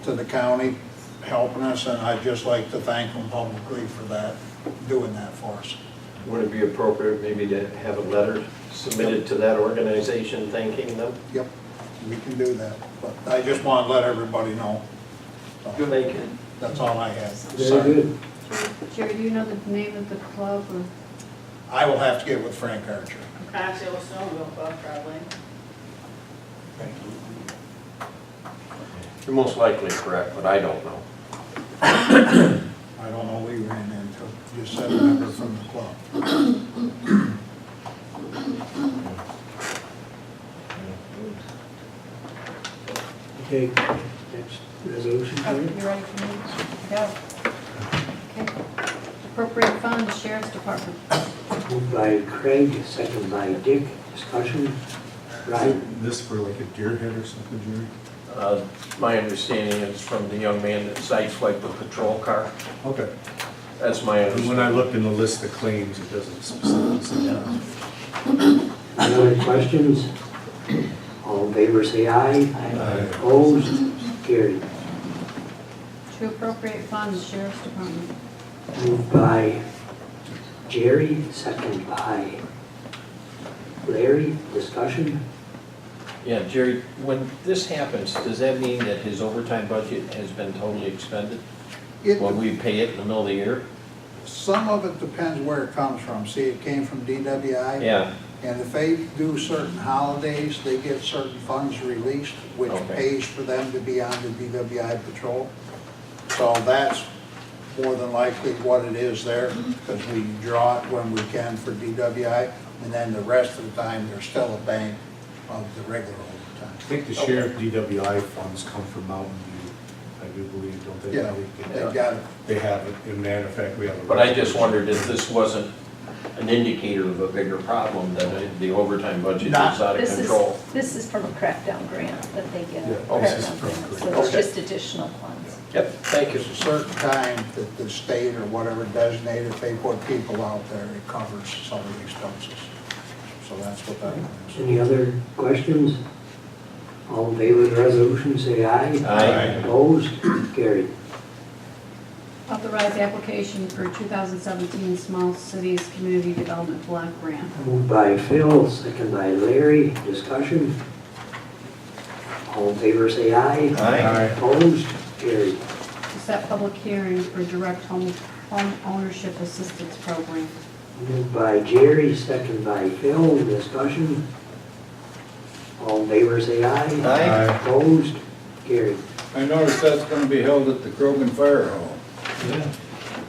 to the county, helping us, and I'd just like to thank them publicly for that, doing that for us. Would it be appropriate maybe to have a letter submitted to that organization thanking them? Yep, we can do that, but I just want to let everybody know. You make it. That's all I have. Very good. Jerry, do you know the name of the club or? I will have to get with Frank Archer. Osceola Snowmobile Club, probably. You're most likely correct, but I don't know. I don't know who you ran into, just said a member from the club. Okay, next resolution, Oh, please. you ready for me? Go. Okay. Appropriate funds, Sheriff's Department. Moved by Craig, second by Dick. Discussion? Ryan? This for like a deer head or something, Jerry? My understanding is from the young man that sideswiped the patrol car. Okay. That's my And understanding. when I looked in the list of claims, it doesn't specifically say that. Any other questions? All in favor say aye. Aye. Opposed? Carried. To appropriate funds, Sheriff's Department. Moved by Jerry, second by Larry. Discussion? Yeah, Jerry, when this happens, does that mean that his overtime budget has been totally expended? When we pay it in the middle of the year? Some of it depends where it comes from. See, it came from DWI. Yeah. And if they do certain holidays, they get certain funds released, which pays for them to be on the DWI patrol. So that's more than likely what it is there, because we draw it when we can for DWI, and then the rest of the time, there's still a bank of the regular overtime. time. I think the sheriff DWI funds come from Mountain View, I do believe, don't they? Yeah, they got it. They have it, in matter of fact, we have it. But I just wondered if this wasn't an indicator of a bigger problem, that the overtime budget is out of control. This is from a crackdown grant that they get, Yeah, a this is crackdown from grant, a so it's Okay. just additional funds. Yep, thank you. There's a certain time that the state or whatever designated, if they put people out there, it covers some of the expenses. So that's what that is. Any other questions? All in favor of the resolution, say aye. Aye. Opposed? Carried. Authorize application for 2017 Small Cities Community Development Block Grant. Moved by Phil, second by Larry. Discussion? All in favor, say aye. Aye. Opposed? Carried. To set public hearing for direct home ownership assistance program. Moved by Jerry, second by Phil. Discussion? All in favor, say aye. Aye. Opposed? Carried. I noticed that's gonna be held at the Krogan Fire Hall.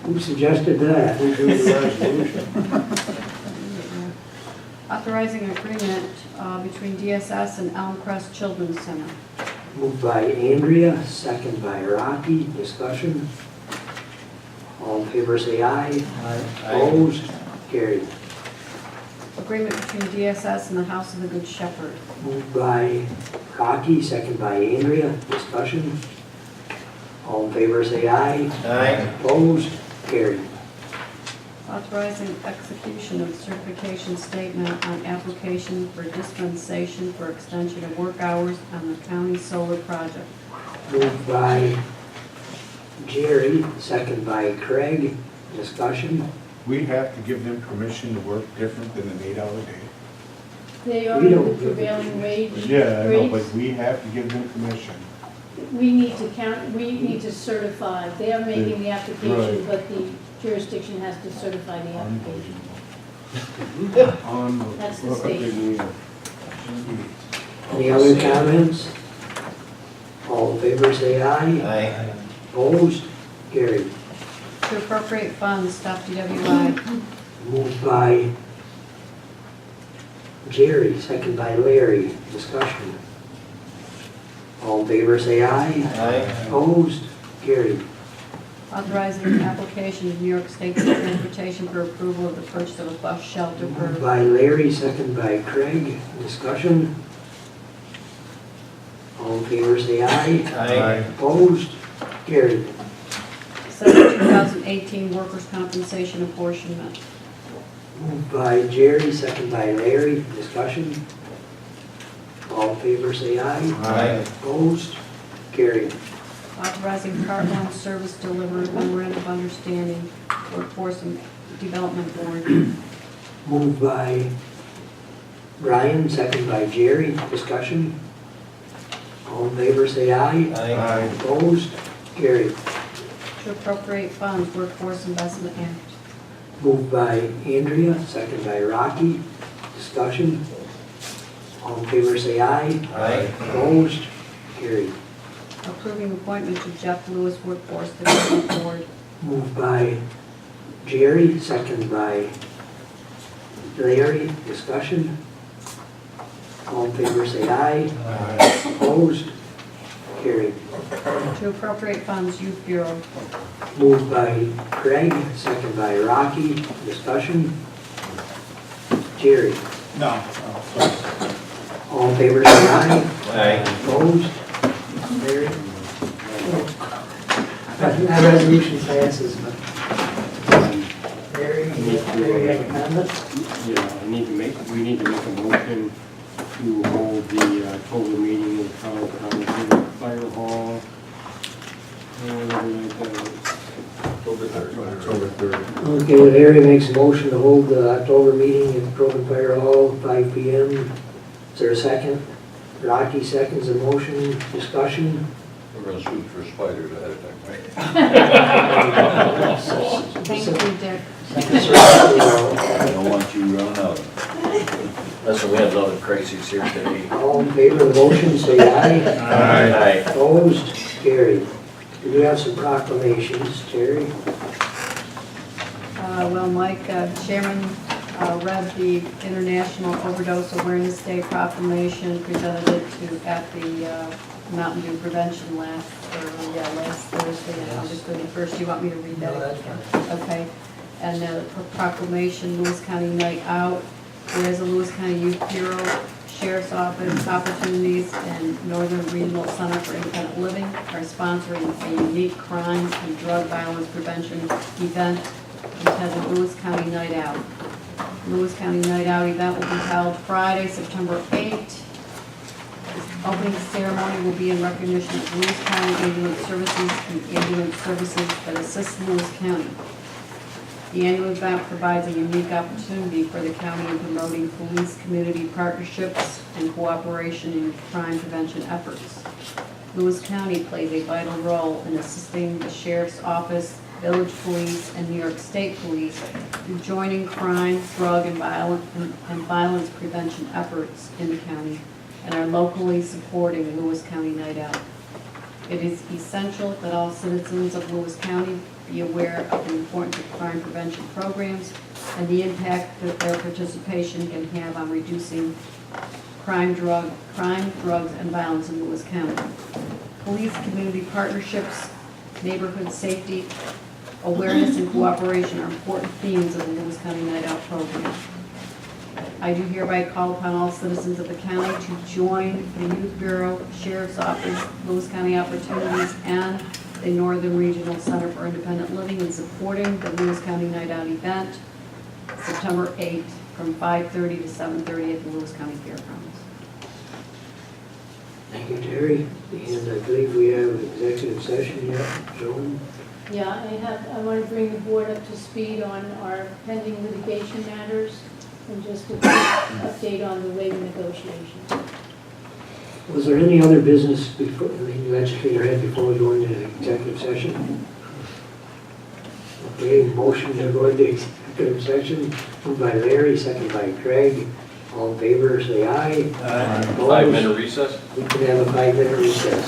Who suggested that? Who do the resolution? Authorizing agreement between DSS and Elm Crest Children's Center. Moved by Andrea, second by Rocky. Discussion? All in favor, say aye. Opposed? Carried. Agreement between DSS and the House of the Good Shepherd. Moved by Rocky, second by Andrea. Discussion? All in favor, say aye. Aye. Opposed? Carried. Authorizing execution of certification statement on application for dispensation for extension of work hours on the county solar project. Moved by Jerry, second by Craig. Discussion? We have to give them permission to work different than an 8-hour day. They are We the don't- prevailing wage Yeah, I know, rates. but we have to give them permission. We need to count, we need to certify. They are making the application, Right. but the jurisdiction has to certify the application. That's the state. Any other comments? All in favor, say aye. Aye. Opposed? Carried. To appropriate funds, stop DWI. Moved by Jerry, second by Larry. Discussion? All in favor, say aye. Aye. Opposed? Carried. Authorizing application to New York State Transportation for approval of the purchase of a bus shelter Moved for by Larry, second by Craig. Discussion? All in favor, say aye. Aye. Opposed? Carried. set the 2018 workers' compensation apportionment. Moved by Jerry, second by Larry. Discussion? All in favor, say aye. Aye. Opposed? Carried. Authorizing part-one service delivery memorandum of understanding, workforce and development board. Moved by Brian, second by Jerry. Discussion? All in favor, say aye. Aye. Opposed? Carried. To appropriate funds, Workforce Investment Act. Moved by Andrea, second by Rocky. Discussion? All in favor, say aye. Aye. Opposed? Carried. Approving appointment to Jeff Lewis Workforce Development Board. Moved by Jerry, second by Larry. Discussion? All in favor, say aye. Aye. Opposed? Carried. To appropriate funds, Youth Bureau. Moved by Craig, second by Rocky. Discussion? Jerry? No. All in favor, say aye. Aye. Opposed? Carried. That resolution passes, but Larry, you have a comment? Yeah, we need to make a motion to hold the October meeting in town council, fire hall. October 3rd. Okay, Larry makes a motion to hold the October meeting at Broken Fire Hall, 5 PM. Is there a second? Rocky seconds the motion. Discussion? We're gonna shoot for spiders ahead of time, right? Thank you, Dick. I don't want you running out. Listen, we had a lot of crazies here today. All in favor of the motion, say aye. Aye. Opposed? Carried. We do have some proclamations, Terry. Well, Mike, Chairman read the International Overdose Awareness Day proclamation, presented it at the Mountain Dew Prevention last Thursday, on August 31st. Do you want me to read that? No, that's fine. Okay. And the proclamation, Lewis County Night Out, whereas the Lewis County Youth Bureau, Sheriff's Office, Opportunities, and Northern Regional Center for Independent Living are sponsoring a unique crime and drug violence prevention event entitled Lewis County Night Out. Lewis County Night Out event will be held Friday, September 8th. The opening ceremony will be in recognition of Lewis County Ambulance Services and ambulance services that assist Lewis County. The annual event provides a unique opportunity for the county in promoting police-community partnerships and cooperation in crime prevention efforts. Lewis County plays a vital role in assisting the Sheriff's Office, Village Police, and New York State Police through joining crime, drug, and violence prevention efforts in the county, and are locally supporting Lewis County Night Out. It is essential that all citizens of Lewis County be aware of the importance of crime prevention programs and the impact that their participation can have on reducing crime, drugs, and violence in Lewis County. Police community partnerships, neighborhood safety, awareness, and cooperation are important themes of the Lewis County Night Out program. I do hereby call upon all citizens of the county to join the Youth Bureau, Sheriff's Office, Lewis County Opportunities, and the Northern Regional Center for Independent Living in supporting the Lewis County Night Out event, September 8th, from 5:30 to 7:30 at the Lewis County Fairgrounds. Thank you, Terry. And I believe we have executive session yet, Joan? Yeah, I want to bring the board up to speed on our pending litigation matters and just a quick update on the labor negotiations. Was there any other business before, you had to shake your head before we go into executive session? Okay, motion to go into executive session, moved by Larry, second by Craig. All in favor, say aye. Aye. 5-minute recess? We can have a 5-minute recess.